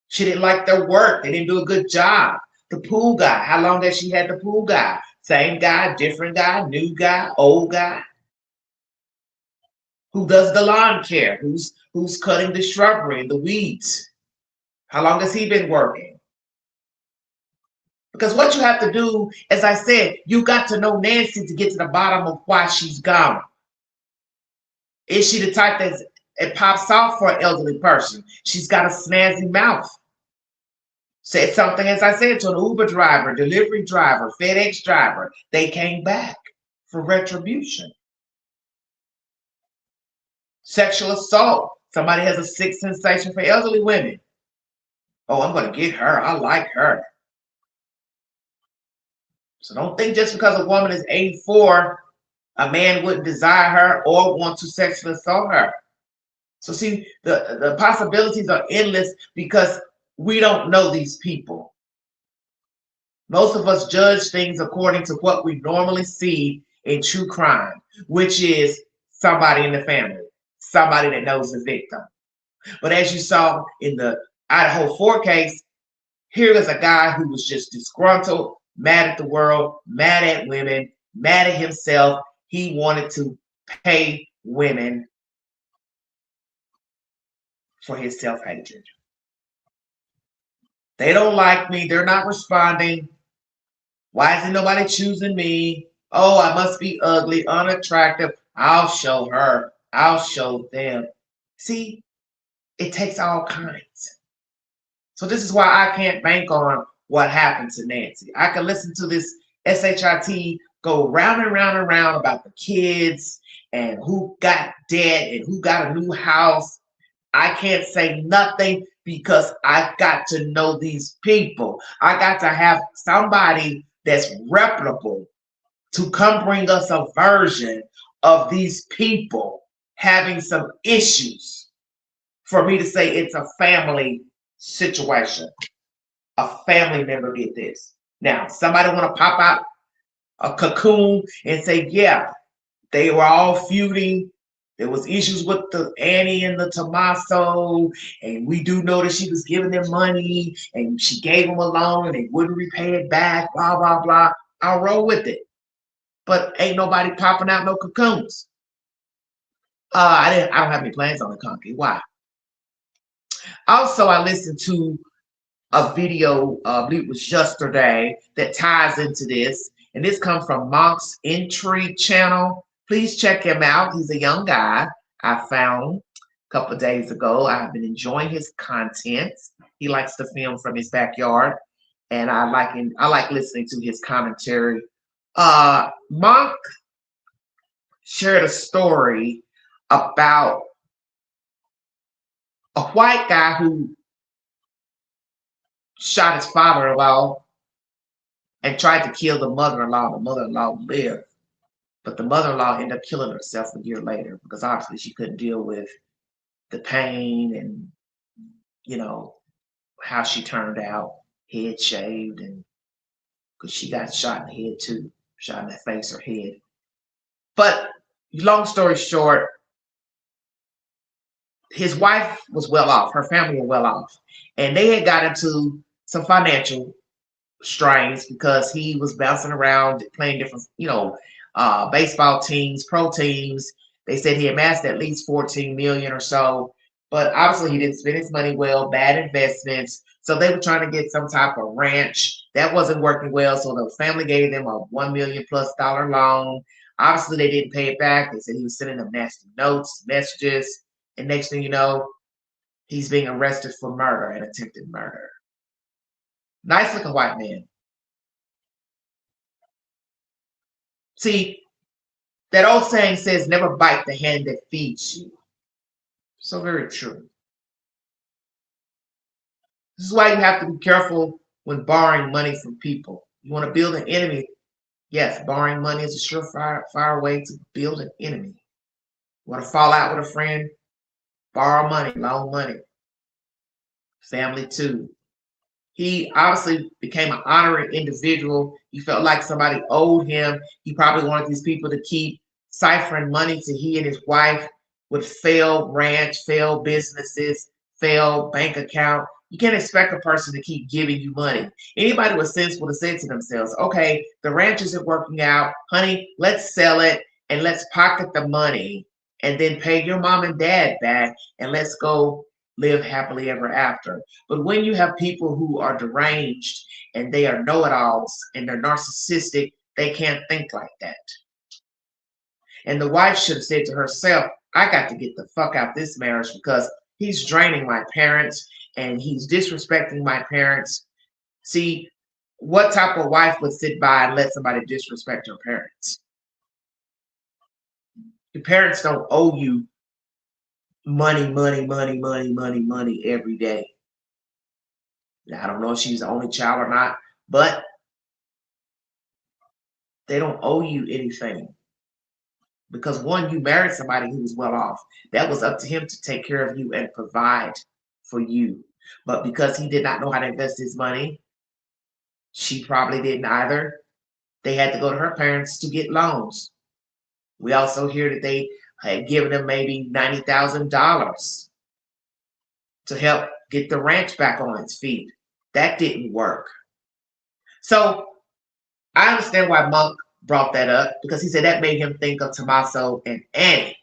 She didn't like their work. They didn't do a good job. The pool guy, how long has she had the pool guy? Same guy, different guy, new guy, old guy? Who does the lawn care? Who's cutting the shrubbery and the weeds? How long has he been working? Because what you have to do, as I said, you got to know Nancy to get to the bottom of why she's gone. Is she the type that it pops off for an elderly person? She's got a snazzy mouth. Said something, as I said, to an Uber driver, delivery driver, FedEx driver. They came back for retribution. Sexual assault. Somebody has a sick sensation for elderly women. Oh, I'm going to get her. I like her. So don't think just because a woman is 84, a man wouldn't desire her or want to sexually assault her. So see, the possibilities are endless because we don't know these people. Most of us judge things according to what we normally see in true crime, which is somebody in the family, somebody that knows the victim. But as you saw in the Idaho 4 case, here is a guy who was just disgruntled, mad at the world, mad at women, mad at himself. He wanted to pay women for his self-hatred. They don't like me. They're not responding. Why isn't nobody choosing me? Oh, I must be ugly, unattractive. I'll show her. I'll show them. See, it takes all kinds. So this is why I can't bank on what happened to Nancy. I can listen to this SHIT go round and round and round about the kids and who got dead and who got a new house. I can't say nothing because I got to know these people. I got to have somebody that's reputable to come bring us a version of these people having some issues for me to say it's a family situation. A family member did this. Now, somebody want to pop out a cocoon and say, yeah, they were all feuding. There was issues with the Annie and the Tommaso, and we do know that she was giving them money, and she gave them a loan, and they wouldn't repay it back, blah, blah, blah. I'll roll with it. But ain't nobody popping out no cocoons. I don't have any plans on the conky. Why? Also, I listened to a video, I believe it was yesterday, that ties into this. And this comes from Monk's Intrigue channel. Please check him out. He's a young guy I found a couple of days ago. I have been enjoying his content. He likes to film from his backyard, and I like listening to his commentary. Monk shared a story about a white guy who shot his father-in-law and tried to kill the mother-in-law. The mother-in-law lived, but the mother-in-law ended up killing herself a year later because obviously she couldn't deal with the pain and, you know, how she turned out, head shaved, and because she got shot in the head too, shot in the face or head. But long story short, his wife was well off, her family were well off, and they had got into some financial strains because he was bouncing around playing different, baseball teams, pro teams. They said he amassed at least 14 million or so, but obviously he didn't spend his money well, bad investments. So they were trying to get some type of ranch that wasn't working well. So the family gave them a $1 million+ loan. Obviously they didn't pay it back. They said he was sending them nasty notes, messages, and next thing you know, he's being arrested for murder and attempted murder. Nice looking white man. See, that old saying says, never bite the hand that feeds you. So very true. This is why you have to be careful when borrowing money from people. You want to build an enemy. Yes, borrowing money is a surefire way to build an enemy. You want to fall out with a friend? Borrow money, loan money. Family too. He obviously became an honoring individual. He felt like somebody owed him. He probably wanted these people to keep ciphering money to he and his wife with failed ranch, failed businesses, failed bank account. You can't expect a person to keep giving you money. Anybody with sense would have said to themselves, okay, the ranch isn't working out. Honey, let's sell it and let's pocket the money and then pay your mom and dad back and let's go live happily ever after. But when you have people who are deranged and they are know-it-alls and they're narcissistic, they can't think like that. And the wife should have said to herself, I got to get the fuck out this marriage because he's draining my parents and he's disrespecting my parents. See, what type of wife would sit by and let somebody disrespect her parents? Your parents don't owe you money every day. Now, I don't know if she's the only child or not, but they don't owe you anything. Because one, you married somebody who was well off. That was up to him to take care of you and provide for you. But because he did not know how to invest his money, she probably didn't either. They had to go to her parents to get loans. We also hear that they had given them maybe $90,000 to help get the ranch back on its feet. That didn't work. So I understand why Monk brought that up, because he said that made him think of Tommaso and Annie.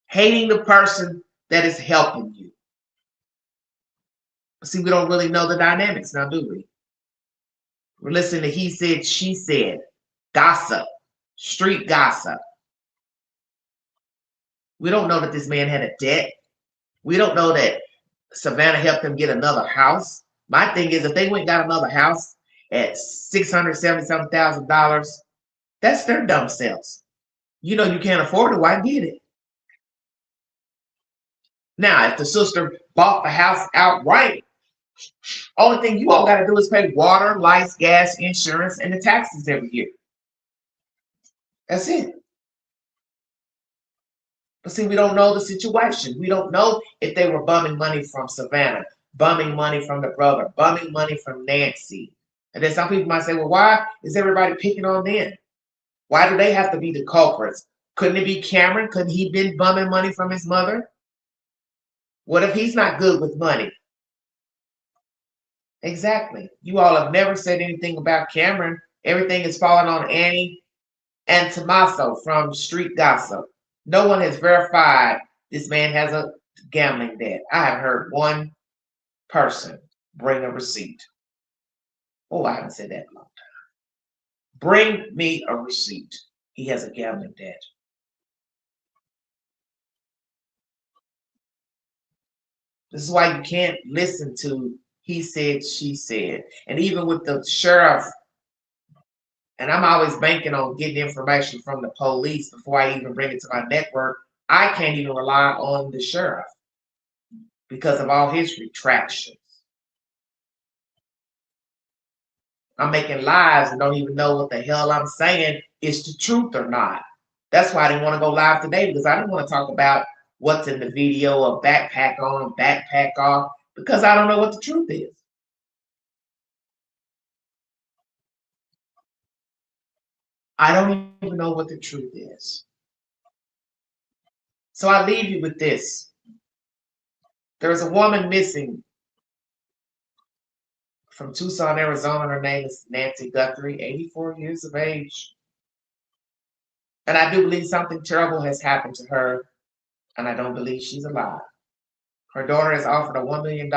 Hating the person that is helping you. But see, we don't really know the dynamics now, do we? We're listening to he said, she said, gossip, street gossip. We don't know that this man had a debt. We don't know that Savannah helped him get another house. My thing is, if they went and got another house at $677,000, that's their dumb selves. You know you can't afford it, why get it? Now, if the sister bought the house outright, only thing you all got to do is pay water, lights, gas, insurance, and the taxes every year. That's it. But see, we don't know the situation. We don't know if they were bumming money from Savannah, bumming money from the brother, bumming money from Nancy. And then some people might say, well, why is everybody picking on them? Why do they have to be the culprits? Couldn't it be Cameron? Couldn't he been bumming money from his mother? What if he's not good with money? Exactly. You all have never said anything about Cameron. Everything is falling on Annie and Tommaso from street gossip. No one has verified this man has a gambling debt. I have heard one person bring a receipt. Oh, I haven't said that in a long time. Bring me a receipt. He has a gambling debt. This is why you can't listen to he said, she said. And even with the sheriff, and I'm always banking on getting information from the police before I even bring it to my network, I can't even rely on the sheriff because of all his retractions. I'm making lies and don't even know what the hell I'm saying is the truth or not. That's why I didn't want to go live today, because I didn't want to talk about what's in the video of backpack on, backpack off, because I don't know what the truth is. I don't even know what the truth is. So I leave you with this. There is a woman missing from Tucson, Arizona. Her name is Nancy Guthrie, 84 years of age. And I do believe something terrible has happened to her, and I don't believe she's alive. Her daughter has offered a $1 million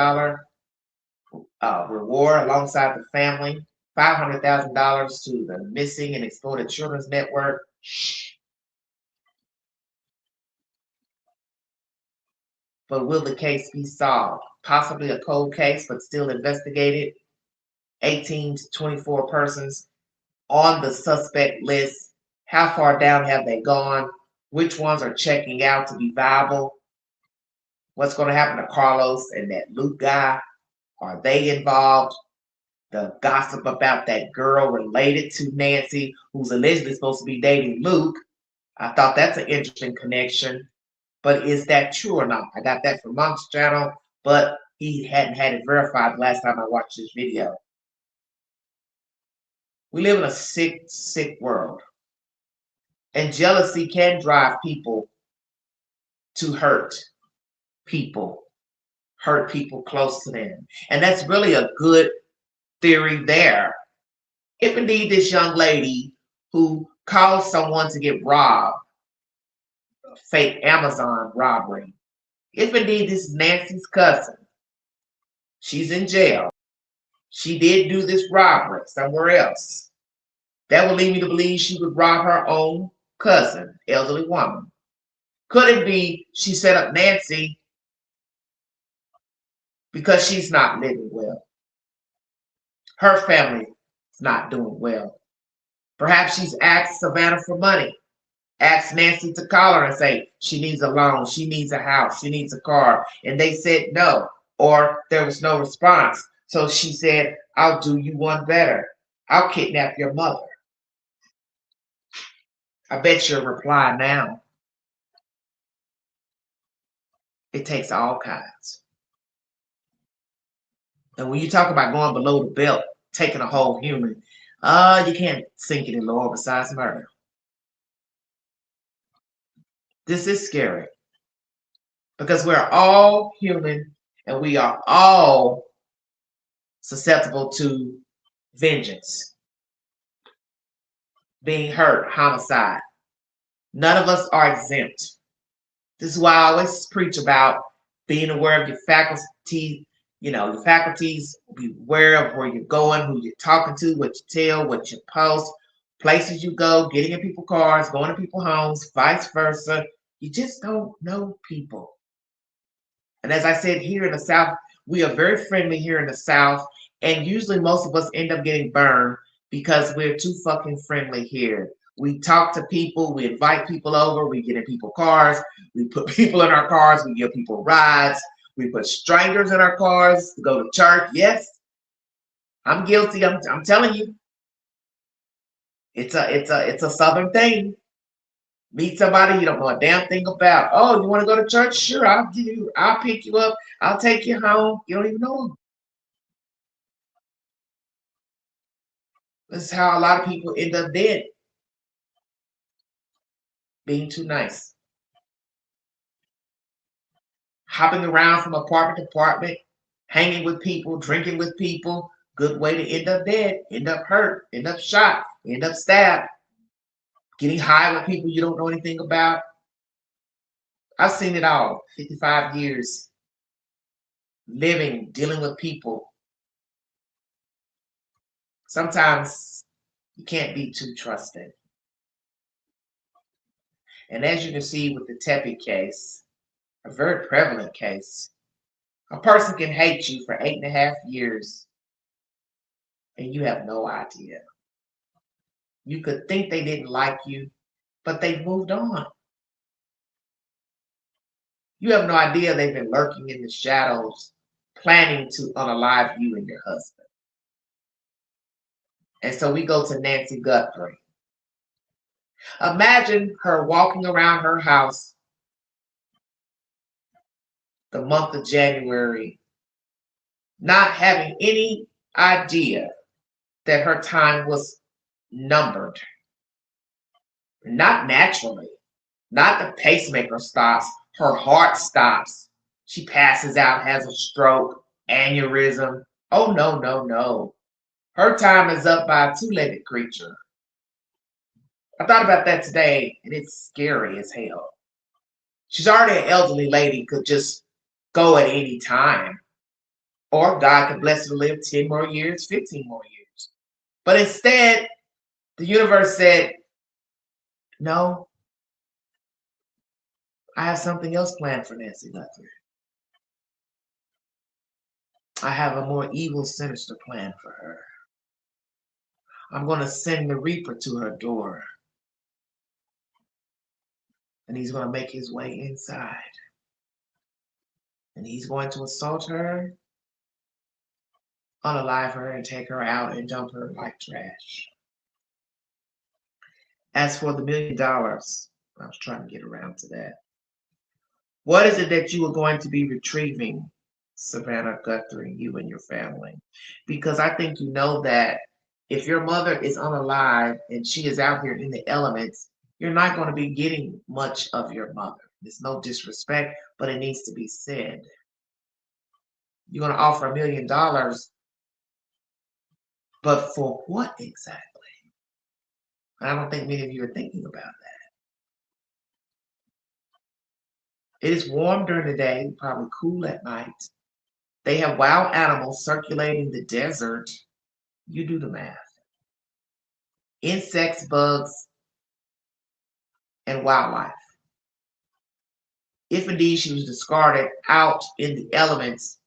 reward alongside the family, $500,000 to the Missing and Exploited Children's Network. But will the case be solved? Possibly a cold case, but still investigated. 18 to 24 persons on the suspect list. How far down have they gone? Which ones are checking out to be viable? What's going to happen to Carlos and that Luke guy? Are they involved? The gossip about that girl related to Nancy, who's allegedly supposed to be dating Luke. I thought that's an interesting connection. But is that true or not? I got that from Monk's channel, but he hadn't had it verified the last time I watched this video. We live in a sick, sick world. And jealousy can drive people to hurt people close to them. And that's really a good theory there. If indeed this young lady who caused someone to get robbed, fake Amazon robbery, if indeed this is Nancy's cousin, she's in jail, she did do this robbery somewhere else, that would lead me to believe she would rob her own cousin, elderly woman. Could it be she set up Nancy because she's not living well? Her family is not doing well. Perhaps she's asked Savannah for money, asked Nancy to call her and say she needs a loan, she needs a house, she needs a car, and they said no, or there was no response. So she said, I'll do you one better. I'll kidnap your mother. I bet you'll reply now. It takes all kinds. And when you talk about going below the belt, taking a whole human, you can't sink any lower besides murder. This is scary because we're all human and we are all susceptible to vengeance, being hurt, homicide. None of us are exempt. This is why I always preach about being aware of your faculty, your faculties, be aware of where you're going, who you're talking to, what you tell, what you post, places you go, getting in people's cars, going to people's homes, vice versa. You just don't know people. And as I said, here in the South, we are very friendly here in the South. And usually most of us end up getting burned because we're too fucking friendly here. We talk to people, we invite people over, we get in people's cars, we put people in our cars, we give people rides, we put strangers in our cars to go to church. Yes, I'm guilty. I'm telling you. It's a Southern thing. Meet somebody you don't know a damn thing about. Oh, you want to go to church? Sure, I'll pick you up. I'll take you home. You don't even know them. This is how a lot of people end up dead. Being too nice. Hopping around from apartment to apartment, hanging with people, drinking with people. Good way to end up dead, end up hurt, end up shot, end up stabbed. Getting high with people you don't know anything about. I've seen it all. 55 years living, dealing with people. Sometimes you can't be too trusting. And as you can see with the Tepe case, a very prevalent case, a person can hate you for 8.5 years and you have no idea. You could think they didn't like you, but they've moved on. You have no idea they've been lurking in the shadows, planning to unalive you and your husband. And so we go to Nancy Guthrie. Imagine her walking around her house the month of January, not having any idea that her time was numbered. Not naturally. Not the pacemaker stops. Her heart stops. She passes out, has a stroke, aneurysm. Oh, no, no, no. Her time is up by a two-legged creature. I thought about that today, and it's scary as hell. She's already an elderly lady, could just go at any time. Or God could bless her to live 10 more years, 15 more years. But instead, the universe said, no, I have something else planned for Nancy Guthrie. I have a more evil, sinister plan for her. I'm going to send the Reaper to her door. And he's going to make his way inside. And he's going to assault her, unalive her, and take her out and dump her like trash. As for the $1 million, I was trying to get around to that. What is it that you are going to be retrieving, Savannah Guthrie, you and your family? Because I think you know that if your mother is unalive and she is out here in the elements, you're not going to be getting much of your mother. There's no disrespect, but it needs to be said. You're going to offer $1 million, but for what exactly? I don't think many of you are thinking about that. It is warm during the day, probably cool at night. They have wild animals circulating the desert. You do the math. Insects, bugs, and wildlife. If indeed she was discarded out in the elements,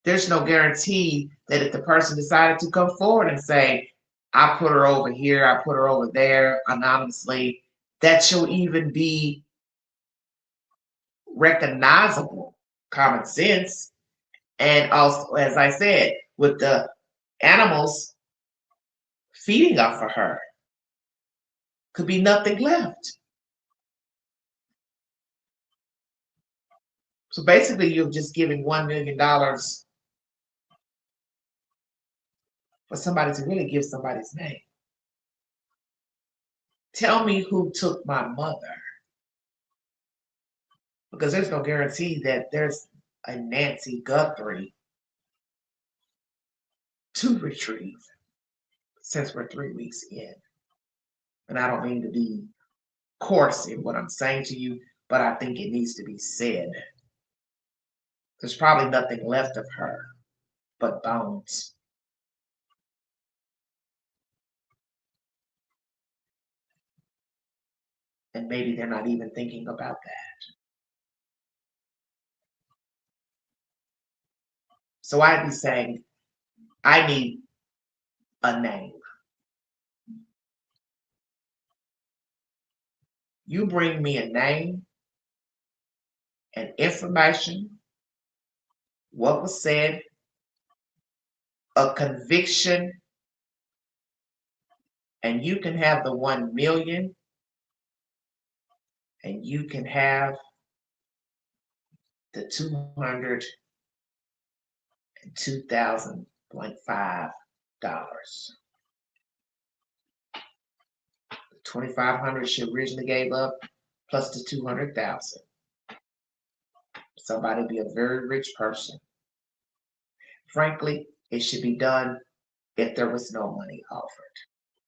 there's no guarantee that if the person decided to come forward and say, I put her over here, I put her over there anonymously, that she'll even be recognizable. Common sense. And also, as I said, with the animals feeding off of her, could be nothing left. So basically, you're just giving $1 million for somebody to really give somebody's name. Tell me who took my mother. Because there's no guarantee that there's a Nancy Guthrie to retrieve since we're 3 weeks in. And I don't mean to be coarse in what I'm saying to you, but I think it needs to be said. There's probably nothing left of her but bones. And maybe they're not even thinking about that. So I'd be saying, I need a name. You bring me a name and information, what was said, a conviction, and you can have the 1 million, and you can have the $202,000.5. The $2,500 she originally gave up, plus the $200,000. Somebody be a very rich person. Frankly, it should be done if there was no money offered,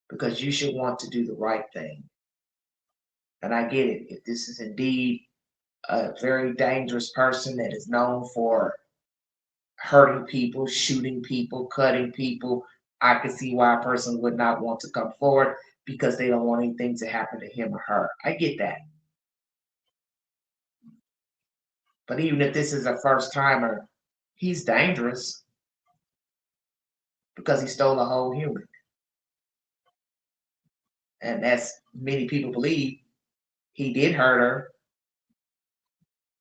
because you should want to do the right thing. And I get it. If this is indeed a very dangerous person that is known for hurting people, shooting people, cutting people, I can see why a person would not want to come forward because they don't want anything to happen to him or her. I get that. But even if this is a first timer, he's dangerous because he stole a whole human. And as many people believe, he did hurt her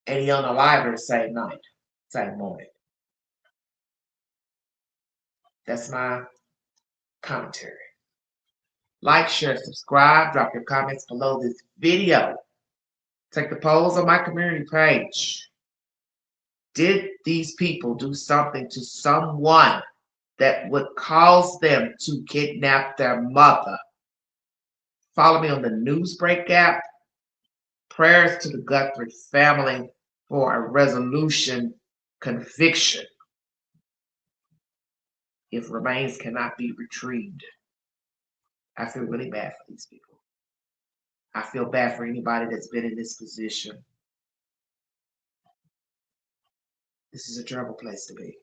and he unalived her the same night, same morning. That's my commentary. Like, share, subscribe, drop your comments below this video. Take the polls on my community page. Did these people do something to someone that would cause them to kidnap their mother? Follow me on the Newsbreak app. Prayers to the Guthrie family for a resolution conviction if remains cannot be retrieved. I feel really bad for these people. I feel bad for anybody that's been in this position. This is a terrible place to be.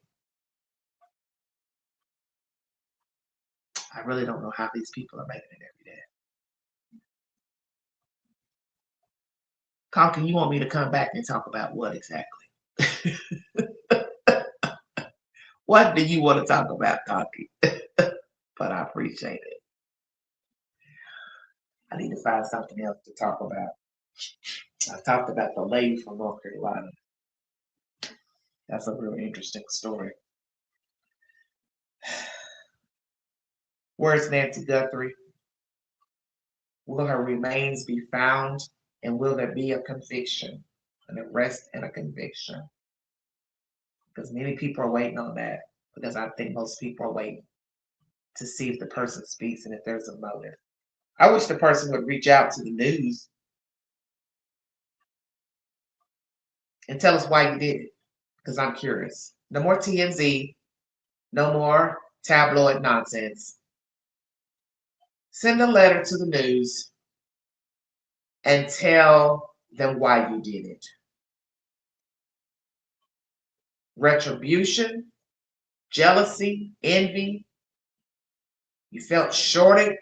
I really don't know how these people are making it every day. Conker, you want me to come back and talk about what exactly? What do you want to talk about, Conker? But I appreciate it. I need to find something else to talk about. I talked about the lady from North Carolina. That's a really interesting story. Where's Nancy Guthrie? Will her remains be found? And will there be a conviction, an arrest and a conviction? Because many people are waiting on that. Because I think most people are waiting to see if the person speaks and if there's a motive. I wish the person would reach out to the news and tell us why you did it. Because I'm curious. No more TMZ. No more tabloid nonsense. Send a letter to the news and tell them why you did it. Retribution, jealousy, envy. You felt shorted,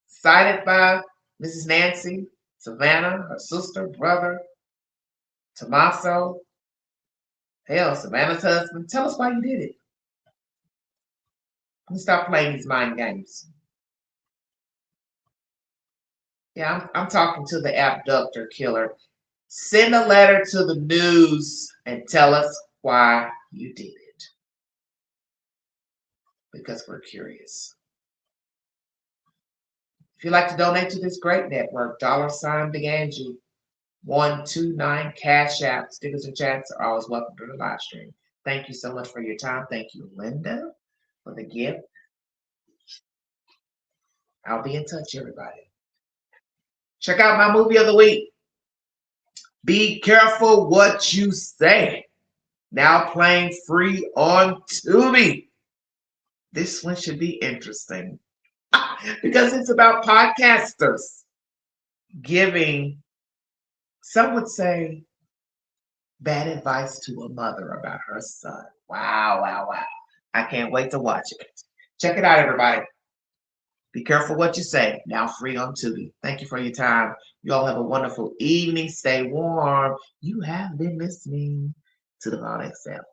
cited by Mrs. Nancy, Savannah, her sister, brother, Tommaso, hell, Savannah's husband. Tell us why you did it. Let's stop playing these mind games. Yeah, I'm talking to the abductor killer. Send a letter to the news and tell us why you did it. Because we're curious. If you'd like to donate to this great network, $Big Angie 129 Cash App. Stickers and chats are always welcome to the live stream. Thank you so much for your time. Thank you, Linda, for the gift. I'll be in touch, everybody. Check out my movie of the week. Be careful what you say. Now playing free on Tubi. This one should be interesting because it's about podcasters giving, some would say, bad advice to a mother about her son. Wow, wow, wow. I can't wait to watch it. Check it out, everybody. Be careful what you say. Now free on Tubi. Thank you for your time. You all have a wonderful evening. Stay warm. You have been listening to the Loud XL.